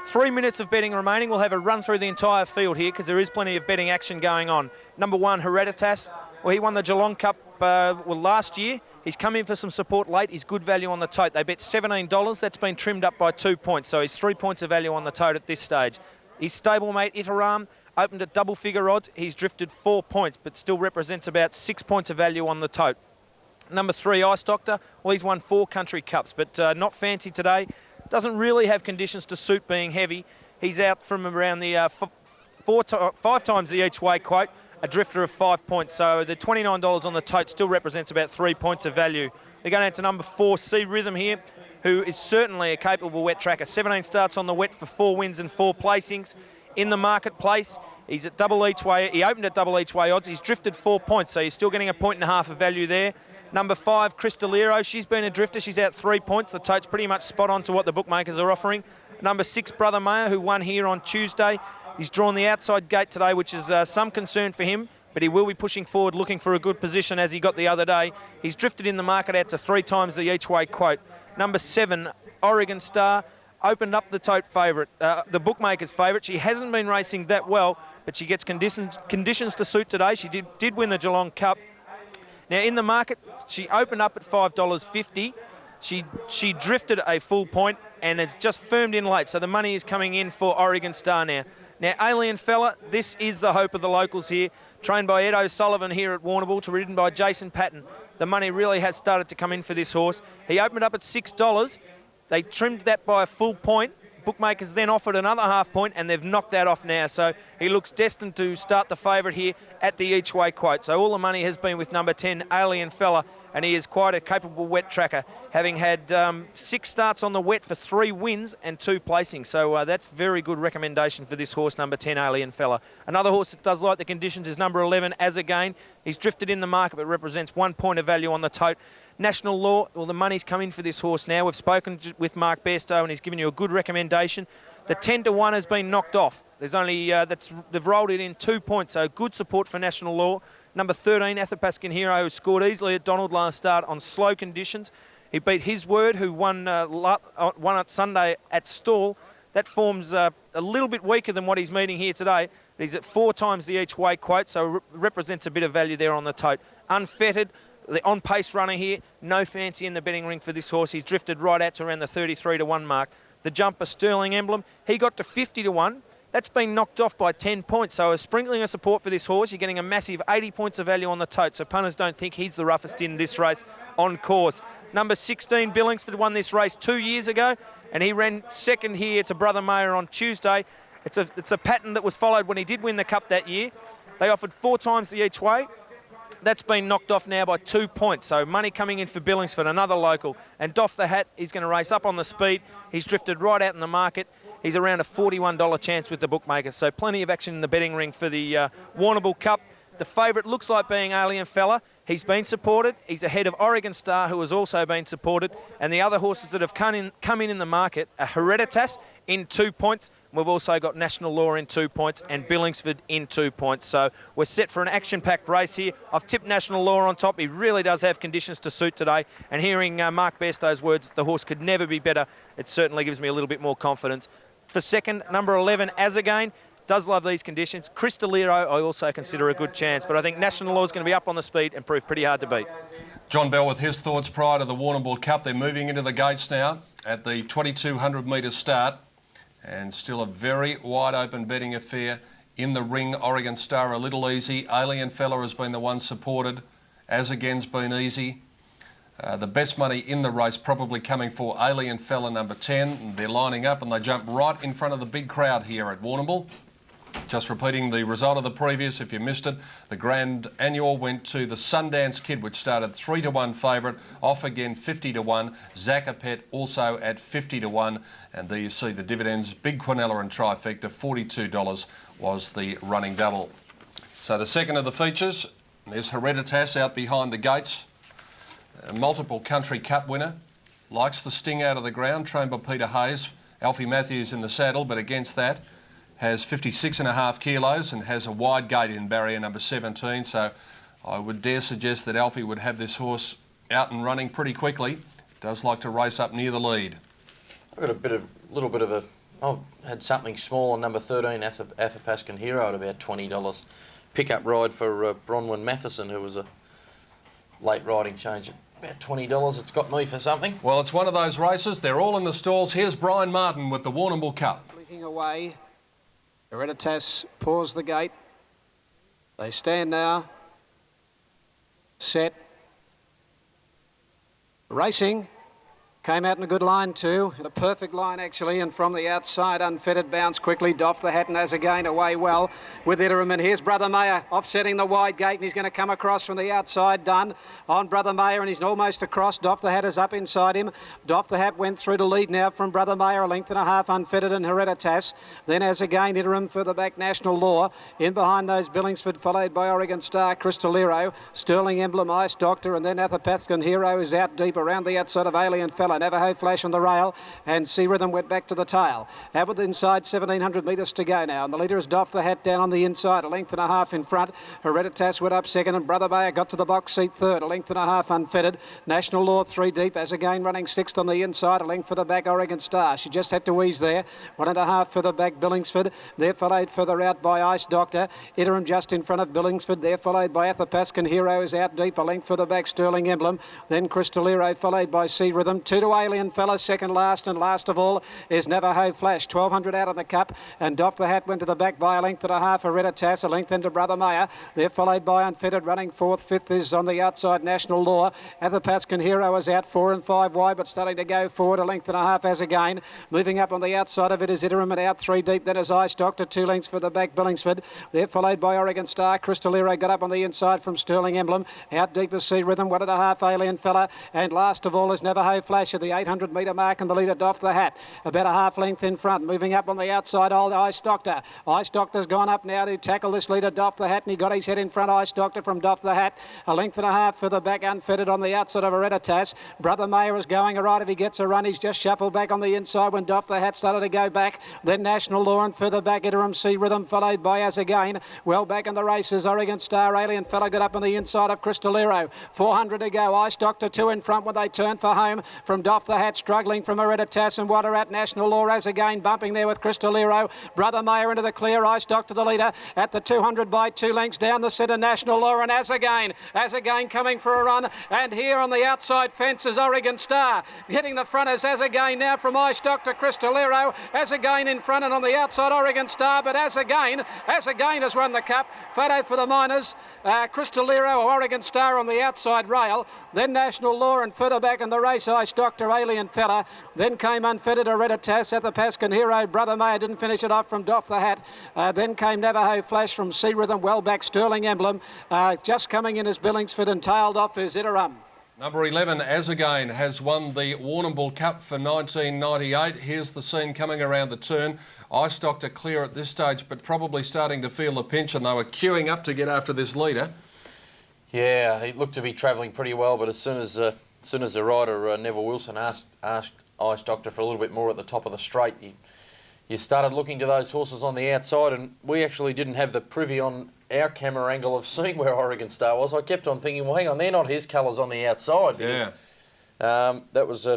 3 minutes of betting remaining. We'll have a run through the entire field here because there is plenty of betting action going on. Number 1, Hereditas. Well, he won the Geelong Cup last year. He's come in for some support late. He's good value on the tote. They bet $17. That's been trimmed up by 2 points, so he's 3 points of value on the tote at this stage. His stablemate, Itaram, opened at double figure odds. He's drifted 4 points, but still represents about 6 points of value on the tote. Number 3, Ice Doctor. Well, he's won 4 Country Cups, but not fancy today. Doesn't really have conditions to suit being heavy. He's out from around the 5 times the each way quote, a drifter of 5 points. So the $29 on the tote still represents about 3 points of value. They're going out to number 4, Sea Rhythm here, who is certainly a capable wet tracker. 17 starts on the wet for 4 wins and 4 placings. In the marketplace, he's at double each way. He opened at double each way odds. He's drifted 4 points, so he's still getting 1.5 points of value there. Number 5, Crystalero. She's been a drifter. She's out 3 points. The tote's pretty much spot on to what the bookmakers are offering. Number 6, Brother Mayer, who won here on Tuesday. He's drawn the outside gate today, which is some concern for him, but he will be pushing forward looking for a good position as he got the other day. He's drifted in the market out to 3 times the each way quote. Number 7, Oregon Star, opened up the tote favourite, the bookmaker's favourite. She hasn't been racing that well, but she gets conditions to suit today. She did win the Geelong Cup. Now, in the market, she opened up at $5.50. She drifted a full point and it's just firmed in late, so the money is coming in for Oregon Star now. Now, Alien Fella, this is the hope of the locals here. Trained by Ed O'Sullivan here at Warrnambool, to ridden by Jason Patton. The money really has started to come in for this horse. He opened up at $6. They trimmed that by a full point. Bookmakers then offered another half point and they've knocked that off now. So he looks destined to start the favourite here at the each way quote. So all the money has been with number 10, Alien Fella, and he is quite a capable wet tracker, having had 6 starts on the wet for 3 wins and 2 placings. So that's very good recommendation for this horse, number 10, Alien Fella. Another horse that does like the conditions is number 11, As Again. He's drifted in the market but represents 1 point of value on the tote. National Law, well, the money's come in for this horse now. We've spoken with Mark Bairstow and he's given you a good recommendation. The 10-1 has been knocked off. There's only they've rolled it in 2 points, so good support for National Law. Number 13, Athapascan Hero, who scored easily at Donald last start on slow conditions. He beat His Word, who won at Sunday at Stall. That form's a little bit weaker than what he's meeting here today. He's at 4 times the each way quote, so represents a bit of value there on the tote. Unfettered. The on-pace runner here, no fancy in the betting ring for this horse. He's drifted right out to around the 33-1 mark. The jumper, Sterling Emblem, he got to 50-1. That's been knocked off by 10 points. So a sprinkling of support for this horse. You're getting a massive 80 points of value on the tote. So punters don't think he's the roughest in this race on course. Number 16, Billingsford, won this race 2 years ago, and he ran second here to Brother Mayer on Tuesday. It's a pattern that was followed when he did win the Cup that year. They offered 4 times the each way. That's been knocked off now by 2 points. So money coming in for Billingsford, another local. And Doff the Hat, he's going to race up on the speed. He's drifted right out in the market. He's around a $41 chance with the bookmakers. So plenty of action in the betting ring for the Warrnambool Cup. The favourite looks like being Alien Fella. He's been supported. He's ahead of Oregon Star, who has also been supported. And the other horses that have come in the market are Hereditas in 2 points. We've also got National Law in 2 points and Billingsford in 2 points. So we're set for an action-packed race here. I've tipped National Law on top. He really does have conditions to suit today. And hearing Mark Bairstow's words, the horse could never be better, it certainly gives me a little bit more confidence. For second, number 11, As Again, does love these conditions. Crystalero, I also consider a good chance, but I think National Law is going to be up on the speed and prove pretty hard to beat. John Bell with his thoughts prior to the Warrnambool Cup. They're moving into the gates now at the 2,200 metre start, and still a very wide open betting affair in the ring. Oregon Star a little easy. Alien Fella has been the one supported. As Again's been easy. The best money in the race probably coming for Alien Fella number 10. They're lining up and they jump right in front of the big crowd here at Warrnambool. Just repeating the result of the previous, if you missed it, the Grand Annual went to the Sundance Kid, which started 3-1 favourite, off again 50-1. Zacapet also at 50-1. And there you see the dividends. Big Quinella and Trifecta, $42 was the running double. So the second of the features, there's Hereditas out behind the gates. A multiple Country Cup winner, likes the sting out of the ground, trained by Peter Hayes. Alfie Matthews in the saddle, but against that has 56.5 kilos and has a wide gate in barrier number 17. So I would dare suggest that Alfie would have this horse out and running pretty quickly. Does like to race up near the lead. I've got I had something small on number 13, Athapascan Hero, at about $20. Pickup ride for Bronwyn Matheson, who was a late riding change. About $20, it's got me for something. Well, it's one of those races. They're all in the stalls. Here's Brian Martin with the Warrnambool Cup. Flicking away. Hereditas paws the gate. They stand now. Set. Racing. Came out in a good line too, in a perfect line actually, and from the outside, Unfettered bounced quickly, doffed the hat and has again away well with Iterum. And here's Brother Mayer offsetting the wide gate, and he's going to come across from the outside, done on Brother Mayer, and he's almost across. Doff the hat is up inside him. Doff the hat went through to lead now from Brother Mayer, a length and a half, Unfettered and Hereditas. Then as again, Iterum further back, National Law. In behind those, Billingsford, followed by Oregon Star, Crystalero, Sterling Emblem, Ice Doctor, and then Athapascan Hero is out deep around the outside of Alien Fella. Navajo Flash on the rail, and Sea Rhythm went back to the tail. Out with inside, 1,700 metres to go now, and the leader has doffed the hat down on the inside, a length and a half in front. Hereditas went up second, and Brother Bayer got to the box seat third, a length and a half Unfettered. National Law 3 deep, as again running sixth on the inside, a length for the back, Oregon Star. She just had to ease there. 1.5 for the back, Billingsford. They're followed further out by Ice Doctor. Iterum just in front of Billingsford. They're followed by Athapascan Hero is out deep, a length for the back, Sterling Emblem. Then Crystalero followed by Sea Rhythm. 2 to Alien Fella, second last, and last of all is Navajo Flash. 1,200 out of the cup, and Doff the Hat went to the back by a length and a half. Hereditas, a length into Brother Mayer. They're followed by Unfettered, running fourth. Fifth is on the outside, National Law. Athapascan Hero is out 4 and 5 wide, but starting to go forward, a length and a half as again. Moving up on the outside of it is Iterum, and out 3 deep. Then is Ice Doctor, 2 lengths for the back, Billingsford. They're followed by Oregon Star. Crystalero got up on the inside from Sterling Emblem. Out deep is Sea Rhythm, 1.5 Alien Fella, and last of all is Navajo Flash at the 800 metre mark, and the leader Doff the Hat about a half length in front. Moving up on the outside, old Ice Doctor. Ice Doctor's gone up now to tackle this leader Doff the Hat, and he got his head in front. Ice Doctor from Doff the Hat, a length and a half for the back, Unfettered on the outside of Hereditas. Brother Mayer is going all right. If he gets a run, he's just shuffled back on the inside when Doff the Hat started to go back. Then National Law, and further back Iterum, Sea Rhythm, followed by As Again. Well back in the races, Oregon Star, Alien Fella got up on the inside of Crystalero. 400 to go. Ice Doctor 2 in front when they turn for home from Doff the Hat, struggling from Hereditas, and Water at National Law as again, bumping there with Crystalero. Brother Mayer into the clear. Ice Doctor the leader at the 200 by 2 lengths down the centre, National Law, and As Again coming for a run, and here on the outside fence is Oregon Star. Getting the front is As Again now from Ice Doctor, Crystalero. As Again in front, and on the outside Oregon Star, but As Again has won the cup. Photo for the Miners. Crystalero or Oregon Star on the outside rail. Then National Law, and further back in the race, Ice Doctor, Alien Fella. Then came Unfettered, Hereditas, Athapascan Hero. Brother Mayer didn't finish it off from Doff the Hat. Then came Navajo Flash from Sea Rhythm, well back, Sterling Emblem. Just coming in as Billingsford, and tailed off is Iterum. Number 11, As Again, has won the Warrnambool Cup for 1998. Here's the scene coming around the turn. Ice Doctor clear at this stage, but probably starting to feel the pinch, and they were queuing up to get after this leader. Yeah, he looked to be travelling pretty well, but as soon as the rider, Neville Wilson, asked Ice Doctor for a little bit more at the top of the straight, you started looking to those horses on the outside, and we actually didn't have the privy on our camera angle of seeing where Oregon Star was. I kept on thinking, well, hang on, they're not his colours on the outside. Because, that was,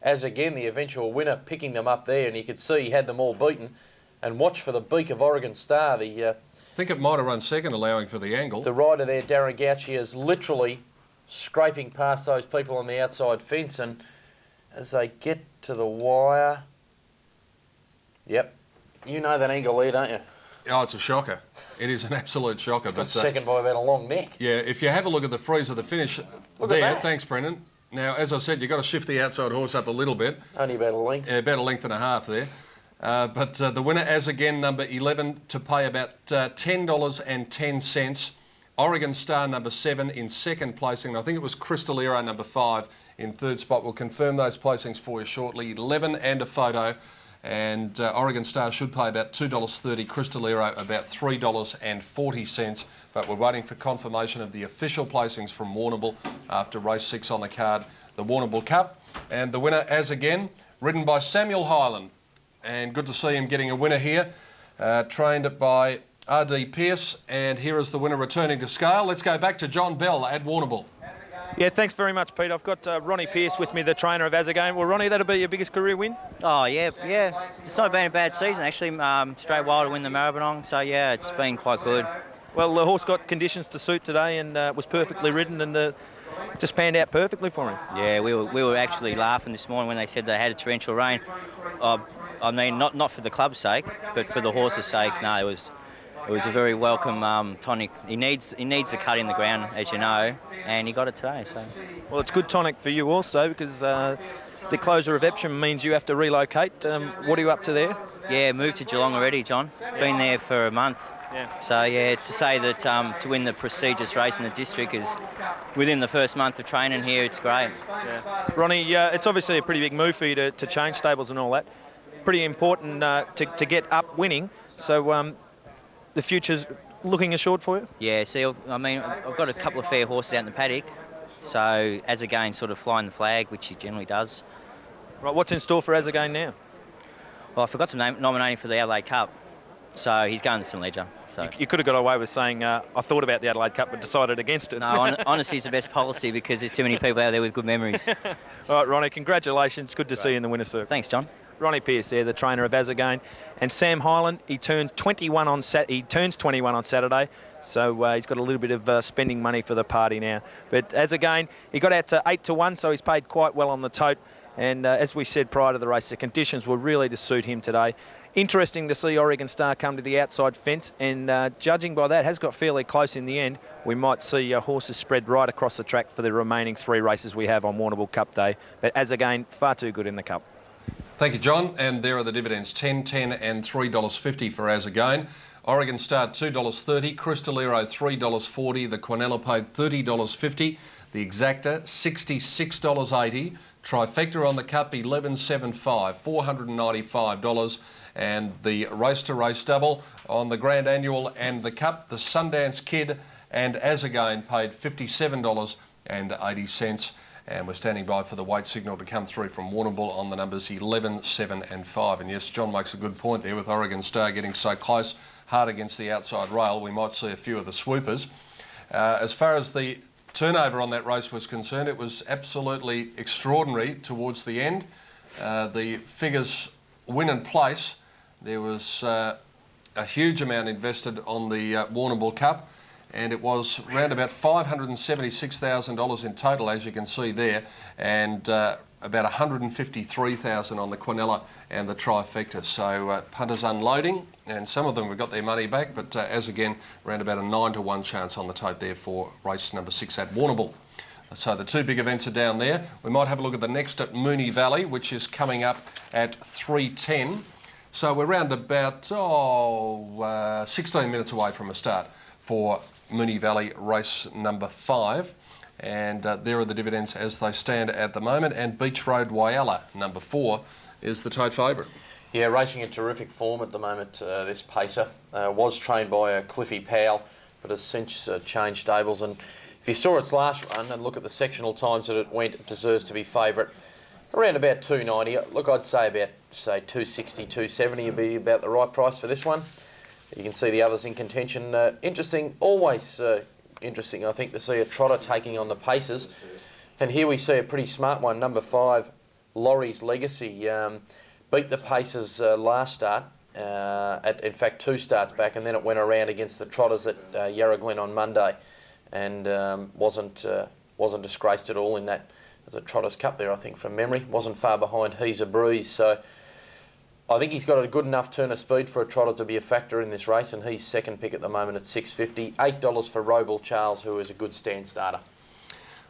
As Again, the eventual winner, picking them up there, and you could see he had them all beaten. And watch for the beak of Oregon Star. I think it might have run second, allowing for the angle. The rider there, Darren Gauchi, is literally scraping past those people on the outside fence, and as they get to the wire... Yep. You know that angle there, don't you? Oh, it's a shocker. It is an absolute shocker. But second by about a long neck. Yeah, if you have a look at the freeze of the finish, look there, at that. Thanks, Brendan. Now, as I said, you've got to shift the outside horse up a little bit. Only about a length. Yeah, about a length and a half there. But the winner, as again, number 11, to pay about $10.10. Oregon Star, number 7, in second placing. I think it was Crystalero, number 5, in third spot. We'll confirm those placings for you shortly. 11 and a photo. And Oregon Star should pay about $2.30. Crystalero about $3.40. But we're waiting for confirmation of the official placings from Warrnambool after race 6 on the card, the Warrnambool Cup. And the winner, as again, ridden by Samuel Hyland. And good to see him getting a winner here. Trained by R.D. Pearce. And here is the winner returning to scale. Let's go back to John Bell at Warrnambool. Yeah, thanks very much, Pete. I've got Ronnie Pearce with me, the trainer of Azagain. Well, Ronnie, that'll be your biggest career win? Oh, yeah. It's not been a bad season, actually. Straight wild to win the Maribyrnong, so, yeah, it's been quite good. Well, the horse got conditions to suit today and was perfectly ridden and just panned out perfectly for him. Yeah, we were actually laughing this morning when they said they had a torrential rain. I mean, not for the club's sake, but for the horse's sake. No, it was a very welcome tonic. He needs the cut in the ground, as you know, and he got it today. So, well, it's good tonic for you also because the closure of Epsom means you have to relocate. What are you up to there? Yeah, moved to Geelong already, John. Been there for a month. Yeah. So yeah, to say that to win the prestigious race in the district is within the first month of training here, it's great. Yeah. Ronnie, it's obviously a pretty big move for you to change stables and all that. Pretty important to get up winning. So the future's looking assured for you? Yeah, see, I mean, I've got a couple of fair horses out in the paddock. So Azagain sort of flying the flag, which he generally does. Right, what's in store for Azagain now? Well, I forgot to nominate him for the Adelaide Cup. So he's going to St Leger. So. You could have got away with saying, I thought about the Adelaide Cup but decided against it. No, honesty is the best policy because there's too many people out there with good memories. All right, Ronnie, congratulations. Good to see you in the winner's circle. Thanks, John. Ronnie Pearce there, the trainer of Azagain. And Sam Hyland, he turns 21 on Saturday, so he's got a little bit of spending money for the party now. But Azagain, he got out to 8-1, so he's paid quite well on the tote. And as we said prior to the race, the conditions were really to suit him today. Interesting to see Oregon Star come to the outside fence, and judging by that, has got fairly close in the end. We might see horses spread right across the track for the remaining 3 races we have on Warrnambool Cup Day. But Azagain, far too good in the Cup. Thank you, John. And there are the dividends, $10, $10 and $3.50 for Azagain. Oregon Star, $2.30. Crystalero, $3.40. The Quinella paid $30.50. The Exacta, $66.80. Trifecta on the Cup, $11.75, $495. And the race-to-race double on the Grand Annual and the Cup, the Sundance Kid and Azagain paid $57.80. And we're standing by for the weight signal to come through from Warrnambool on the numbers 11, 7 and 5. And yes, John makes a good point there with Oregon Star getting so close, hard against the outside rail. We might see a few of the swoopers. As far as the turnover on that race was concerned, it was absolutely extraordinary towards the end. The figures win and place. There was a huge amount invested on the Warrnambool Cup, and it was around about $576,000 in total, as you can see there, and about $153,000 on the Quinella and the Trifecta. So punters unloading, and some of them have got their money back, but as again, around about a 9-1 chance on the tote there for race number 6 at Warrnambool. So the 2 big events are down there. We might have a look at the next at Moonee Valley, which is coming up at 3:10. So we're around about 16 minutes away from a start for Moonee Valley race number 5. And there are the dividends as they stand at the moment. And Beach Road Whyalla, number 4, is the tote favourite. Yeah, racing in terrific form at the moment, this pacer. Was trained by Cliffy Powell, but has since changed stables. And if you saw its last run and look at the sectional times that it went, it deserves to be favourite. Around about 290. Look, I'd say about, 260, 270 would be about the right price for this one. You can see the others in contention. Interesting, always interesting, I think, to see a trotter taking on the paces. And here we see a pretty smart one, number 5, Laurie's Legacy. Beat the paces last start, in fact 2 starts back, and then it went around against the trotters at Yarra Glen on Monday, and wasn't disgraced at all in that. There's a Trotters Cup there, I think, from memory. Wasn't far behind He's a Breeze. So I think he's got a good enough turn of speed for a trotter to be a factor in this race, and he's second pick at the moment at $6.50. $8 for Roble Charles, who is a good stand starter.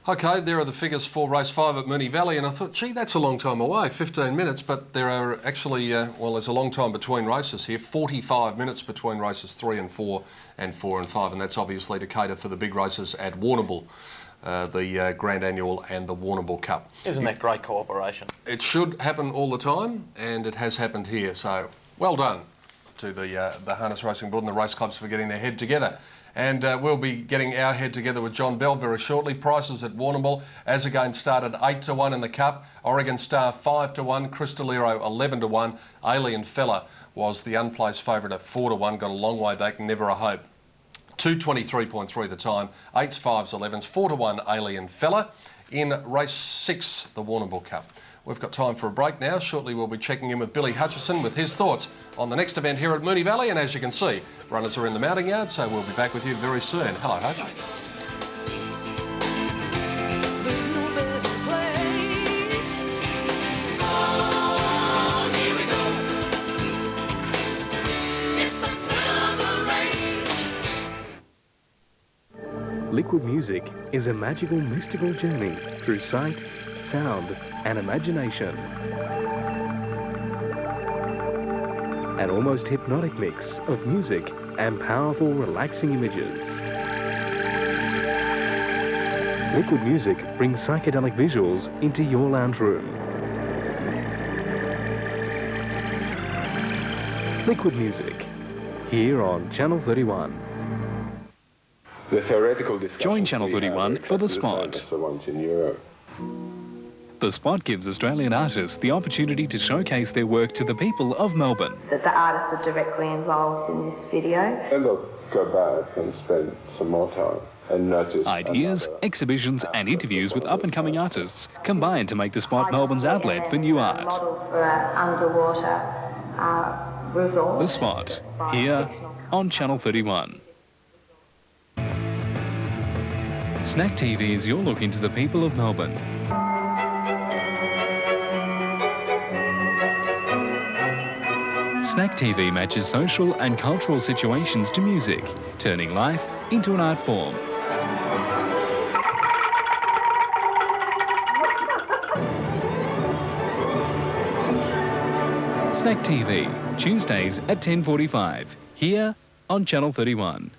Okay, there are the figures for race 5 at Moonee Valley, and I thought, gee, that's a long time away, 15 minutes, but there are actually, there's a long time between races here, 45 minutes between races 3 and 4 and 4 and 5, and that's obviously to cater for the big races at Warrnambool, the Grand Annual and the Warrnambool Cup. Isn't that great cooperation? It should happen all the time, and it has happened here, so well done to the Harness Racing Board and the race clubs for getting their head together. And we'll be getting our head together with John Bell very shortly. Prices at Warrnambool, as again, started 8-1 in the Cup. Oregon Star 5-1, Crystalero 11-1. Alien Fella was the unplaced favourite at 4-1, got a long way back, never a hope. 2:23.3 the time, 8s, 5s, 11s, 4-1 Alien Fella. In race 6, the Warrnambool Cup. We've got time for a break now. Shortly we'll be checking in with Billy Hutchison with his thoughts on the next event here at Moonee Valley. And as you can see, runners are in the mounting yard, so we'll be back with you very soon. Hello, Hutch. Liquid music is a magical, mystical journey through sight, sound and imagination. An almost hypnotic mix of music and powerful, relaxing images. Liquid music brings psychedelic visuals into your lounge room. Liquid music, here on Channel 31. The theoretical discussion. Join Channel 31 for The Spot. The Spot gives Australian artists the opportunity to showcase their work to the people of Melbourne. That the artists are directly involved in this video. And they'll go back and spend some more time and notice ideas, exhibitions and interviews with up-and-coming artists combine to make The Spot Melbourne's outlet for new art. Model for an underwater resort. The Spot, here on Channel 31. Snack TV is your look into the people of Melbourne. Snack TV matches social and cultural situations to music, turning life into an art form. Snack TV, Tuesdays at 10:45, here on Channel 31.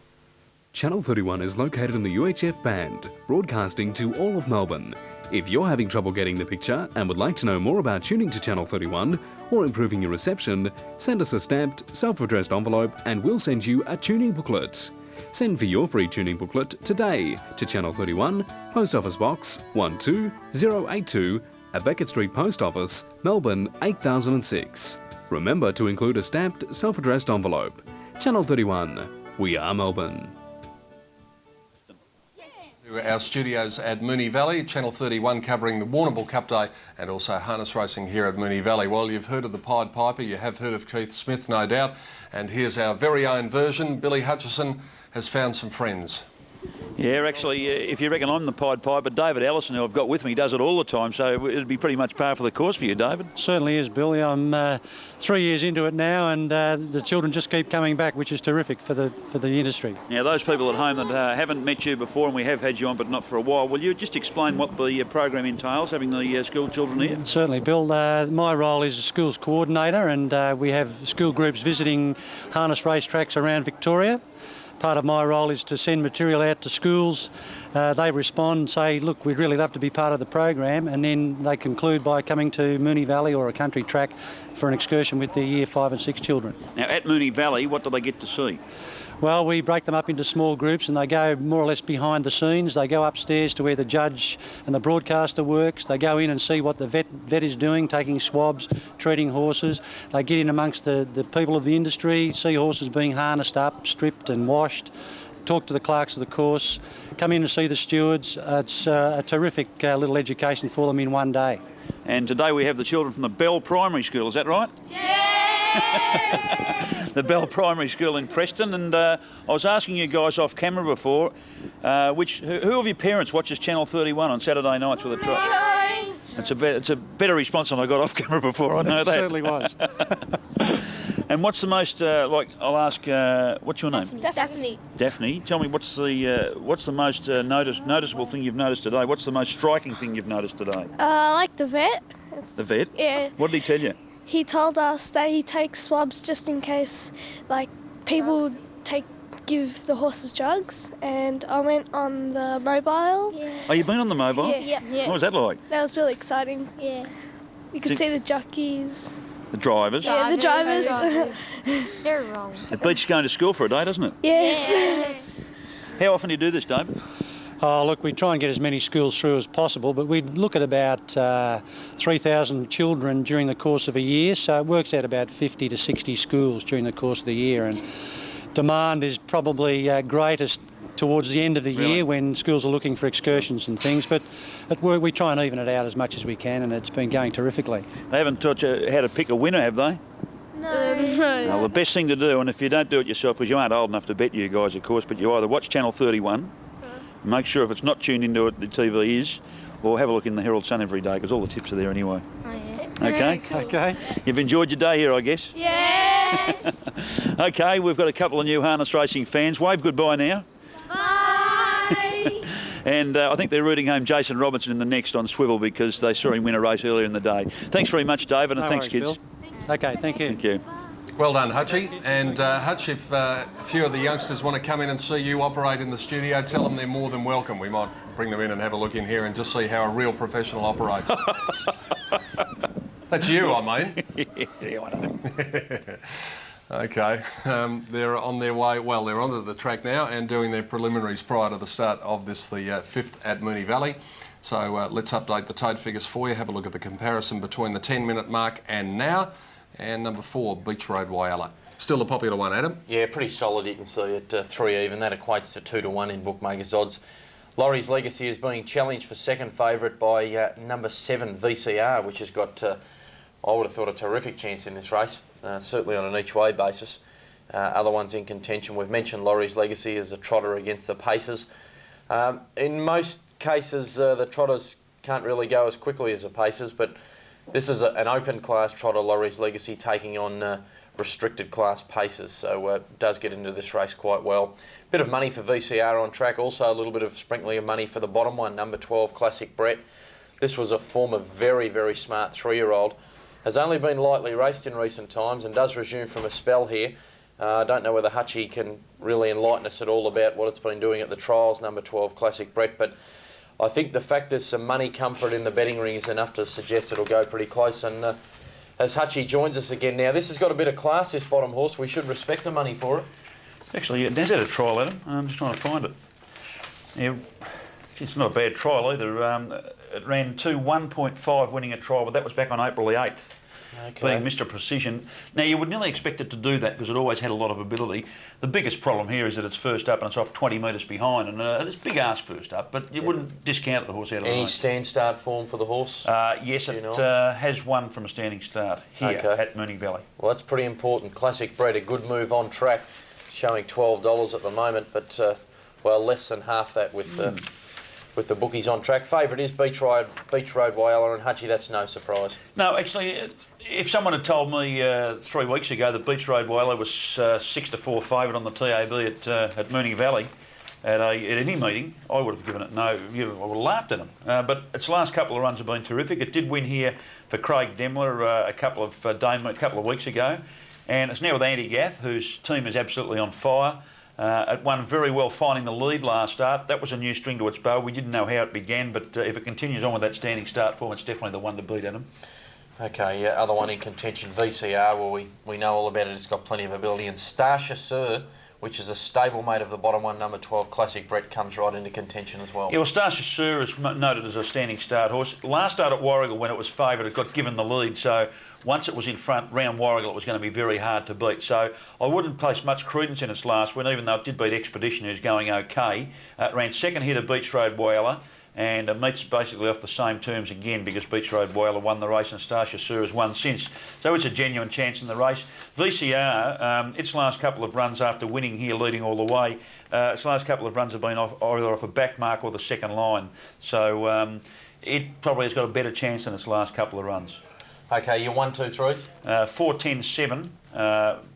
Channel 31 is located in the UHF band, broadcasting to all of Melbourne. If you're having trouble getting the picture and would like to know more about tuning to Channel 31 or improving your reception, send us a stamped, self-addressed envelope and we'll send you a tuning booklet. Send for your free tuning booklet today to Channel 31, Post Office Box 12082 at Beckett Street Post Office, Melbourne 8006. Remember to include a stamped, self-addressed envelope. Channel 31, we are Melbourne. Our studios at Moonee Valley, Channel 31 covering the Warrnambool Cup Day and also harness racing here at Moonee Valley. Well, you've heard of the Pied Piper, you have heard of Keith Smith, no doubt, and here's our very own version. Billy Hutchison has found some friends. Yeah, actually, if you reckon I'm the Pied Piper, David Allison, who I've got with me, does it all the time, so it'd be pretty much par for the course for you, David. Certainly is, Billy. I'm 3 years into it now, and the children just keep coming back, which is terrific for the industry. Now, those people at home that haven't met you before, and we have had you on, but not for a while, will you just explain what the program entails, having the school children here? Certainly, Bill. My role is a schools coordinator, and we have school groups visiting harness race tracks around Victoria. Part of my role is to send material out to schools. They respond and say, look, we'd really love to be part of the program, and then they conclude by coming to Moonee Valley or a country track for an excursion with their Year 5 and 6 children. Now, at Moonee Valley, what do they get to see? Well, we break them up into small groups and they go more or less behind the scenes. They go upstairs to where the judge and the broadcaster works. They go in and see what the vet is doing, taking swabs, treating horses. They get in amongst the people of the industry, see horses being harnessed up, stripped and washed, talk to the clerks of the course, come in and see the stewards. It's a terrific little education for them in one day. And today we have the children from the Bell Primary School, is that right? The Bell Primary School in Preston, and I was asking you guys off camera before, who of your parents watches Channel 31 on Saturday nights with a truck? It's a better response than I got off camera before, I know that. It certainly was. And what's the most, I'll ask, what's your name? Daphne. Daphne. Tell me, what's the most noticeable thing you've noticed today? What's the most striking thing you've noticed today? I like the vet. The vet? Yeah. What did he tell you? He told us that he takes swabs just in case, like, people give the horses drugs, and I went on the mobile. Yeah. Oh, you've been on the mobile? Yeah. What was that like? That was really exciting. Yeah. You could see the jockeys. The drivers? Yeah, the drivers. Very wrong. It beats you going to school for a day, doesn't it? Yes. How often do you do this, David? Oh, look, we try and get as many schools through as possible, but we look at about 3,000 children during the course of a year, so it works out about 50 to 60 schools during the course of the year. And demand is probably greatest towards the end of the year when schools are looking for excursions and things, but at work we try and even it out as much as we can, and it's been going terrifically. They haven't taught you how to pick a winner, have they? No. Well, the best thing to do, and if you don't do it yourself, because you aren't old enough to bet, you guys, of course, but you either watch Channel 31, make sure if it's not tuned into it, the TV is, or have a look in the Herald Sun every day, because all the tips are there anyway. Oh, yeah. Okay? Cool. Okay. You've enjoyed your day here, I guess? Yes. Okay, we've got a couple of new harness racing fans. Wave goodbye now. Bye. And I think they're rooting home Jason Robertson in the next on Swivel because they saw him win a race earlier in the day. Thanks very much, David, and No thanks, worries, kids. Bill. Okay, thank you. Thank you. Well done, Hutchie. And Hutch, if a few of the youngsters want to come in and see you operate in the studio, tell them they're more than welcome. We might bring them in and have a look in here and just see how a real professional operates. That's you, I mean. Yeah, I know. Okay, they're on their way, well, they're onto the track now and doing their preliminaries prior to the start of this, the fifth at Moonee Valley. So let's update the tote figures for you, have a look at the comparison between the 10-minute mark and now. And number 4, Beach Road Whyalla. Still the popular one, Adam? Yeah, pretty solid. You can see at 3 even. That equates to 2 to 1 in bookmakers' odds. Laurie's Legacy is being challenged for second favourite by number 7, VCR, which has got, I would have thought, a terrific chance in this race, certainly on an each-way basis. Other ones in contention, we've mentioned Laurie's Legacy as a trotter against the Pacers. In most cases, the trotters can't really go as quickly as the Pacers, but this is an open class trotter, Laurie's Legacy, taking on restricted class Pacers, so it does get into this race quite well. Bit of money for VCR on track, also a little bit of sprinkling of money for the bottom one, number 12, Classic Brett. This was a former very, very smart 3-year-old. Has only been lightly raced in recent times and does resume from a spell here. I don't know whether Hutchie can really enlighten us at all about what it's been doing at the trials, number 12, Classic Brett, but I think the fact there's some money comfort in the betting ring is enough to suggest it'll go pretty close. And as Hutchie joins us again now, this has got a bit of class, this bottom horse. We should respect the money for it. Actually, it has had a trial, Adam. I'm just trying to find it. Yeah, it's not a bad trial either. It ran 2:1.5 winning a trial, but that was back on April the 8th. Okay. Being Mr. Precision. Now, you would nearly expect it to do that because it always had a lot of ability. The biggest problem here is that it's first up and it's off 20 metres behind, and it's big ass first up, but you wouldn't discount the horse out of the race. Any stand-start form for the horse? Yes, it has won from a standing start here at Moonee Valley. Well, that's pretty important. Classic Brett, a good move on track, showing $12 at the moment, but, well, less than half that with the bookies on track. Favourite is Beach Road Whyalla, and Hutchie, that's no surprise. No, actually, if someone had told me 3 weeks ago that Beach Road Whyalla was 6 to 4 favourite on the TAB at Moonee Valley at any meeting, I would have given it no. I would have laughed at him. But its last couple of runs have been terrific. It did win here for Craig Demler a couple of weeks ago, and it's now with Andy Gath, whose team is absolutely on fire. It won very well, finding the lead last start. That was a new string to its bow. We didn't know how it began, but if it continues on with that standing start form, it's definitely the one to beat, Adam. Okay, yeah, other one in contention, VCR, well, we know all about it. It's got plenty of ability. And Star Chasseur, which is a stablemate of the bottom one, number 12, Classic Brett, comes right into contention as well. Yeah, well, Star Chasseur is noted as a standing start horse. Last start at Warragul, when it was favourite, it got given the lead, so once it was in front round Warragul, it was going to be very hard to beat. So I wouldn't place much credence in its last win, even though it did beat Expedition, who's going okay. It ran second here to Beach Road Whyalla, and it meets basically off the same terms again because Beach Road Whyalla won the race and Star Chasseur has won since. So it's a genuine chance in the race. VCR, its last couple of runs after winning here, leading all the way, its last couple of runs have been either off a back mark or the second line. So it probably has got a better chance than its last couple of runs. Okay, your 1, 2, 3s? 4, 10, 7.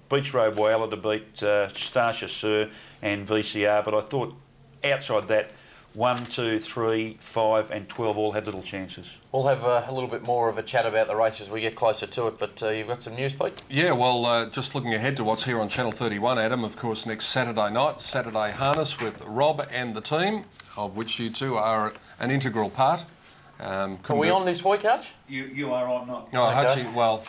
Beach Road Whyalla to beat Star Chasseur and VCR, but I thought outside that, 1, 2, 3, 5 and 12 all had little chances. We'll have a little bit more of a chat about the race as we get closer to it, but you've got some news, Pete? Yeah, well, just looking ahead to what's here on Channel 31, Adam, of course, next Saturday night, Saturday Harness with Rob and the team, of which you two are an integral part. Are we on this week, Hutch? You are, I'm not. Oh, Okay. Hutchie, well,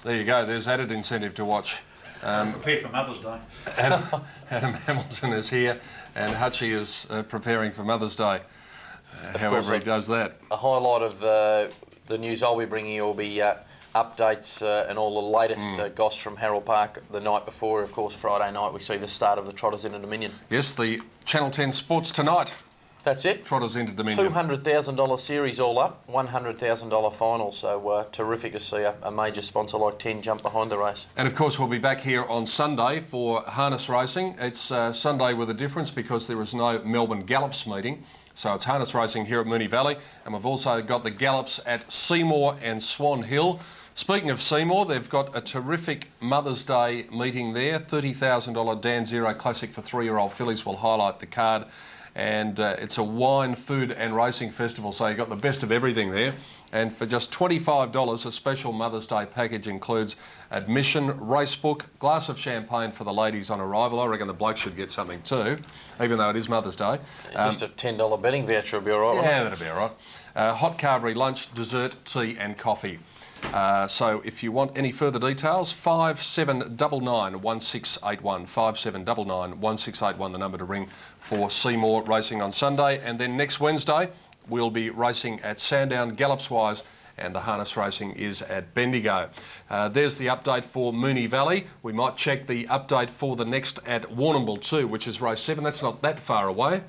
there you go, there's added incentive to watch. Prepare for Mother's Day. Adam Hamilton is here and Hutchie is preparing for Mother's Day, however he does that. A highlight of the news I'll be bringing you will be updates and all the latest goss from Harold Park the night before. Of course, Friday night we see the start of the Trotters into Dominion. Yes, the Channel 10 Sports Tonight. That's it. Trotters into Dominion. $200,000 series all up, $100,000 final. So terrific to see a major sponsor like 10 jump behind the race. And of course we'll be back here on Sunday for harness racing. It's Sunday with a difference because there is no Melbourne Gallops meeting. So it's harness racing here at Moonee Valley. And we've also got the Gallops at Seymour and Swan Hill. Speaking of Seymour, they've got a terrific Mother's Day meeting there. $30,000 Dan Zero Classic for 3-year-old fillies will highlight the card. And it's a wine, food and racing festival, so you've got the best of everything there. And for just $25, a special Mother's Day package includes admission, race book, glass of champagne for the ladies on arrival. I reckon the blokes should get something too, even though it is Mother's Day. Just a $10 betting voucher will be all right. Yeah, that'll be all right. Hot carvery lunch, dessert, tea and coffee. So if you want any further details, 5799 1681, 5799 1681, the number to ring for Seymour Racing on Sunday. And then next Wednesday, we'll be racing at Sandown, Gallopswise, and the harness racing is at Bendigo. There's the update for Moonee Valley. We might check the update for the next at Warrnambool too, which is race 7. That's not that far away.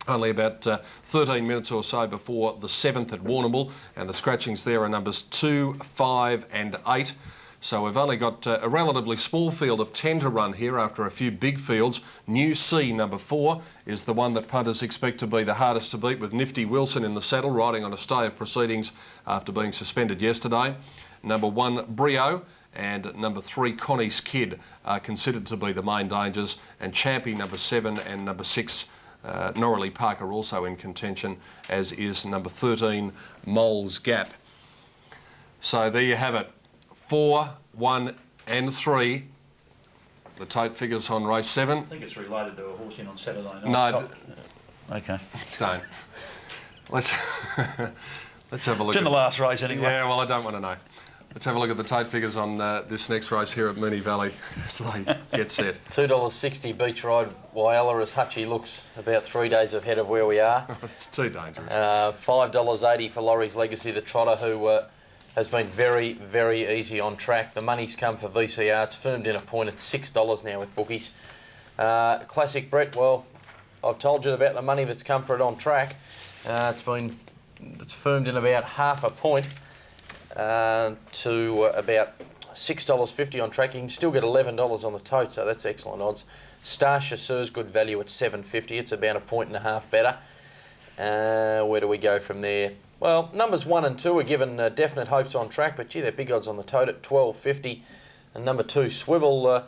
Only about 13 minutes or so before the 7th at Warrnambool, and the scratchings there are numbers 2, 5 and 8. So we've only got a relatively small field of 10 to run here after a few big fields. New C, number 4, is the one that punters expect to be the hardest to beat, with Nifty Wilson in the saddle, riding on a stay of proceedings after being suspended yesterday. Number 1, Brio, and number 3, Connie's Kid, are considered to be the main dangers, and Champy, number 7, and number 6, Norley Park are also in contention, as is number 13, Mole's Gap. So there you have it. 4, 1 and 3. The tote figures on race 7. I think it's related to a horse in on Saturday night. No. Okay. Don't. Let's have a look. It's in the last race anyway. Yeah, well, I don't want to know. Let's have a look at the tote figures on this next race here at Moonee Valley as they get set. $2.60 Beach Road Whyalla, as Hutchie looks about 3 days ahead of where we are. It's too dangerous. $5.80 for Laurie's Legacy, the trotter, who has been very, very easy on track. The money's come for VCR. It's firmed in a point at $6 now with bookies. Classic Brett, well, I've told you about the money that's come for it on track. It's firmed in about half a point. To about $6.50 on track. You can still get $11 on the tote, so that's excellent odds. Star Chasseur's good value at $7.50. It's about a point and a half better. Where do we go from there? Well, numbers 1 and 2 are given definite hopes on track, but gee, they're big odds on the tote at $12.50. And number 2, Swivel,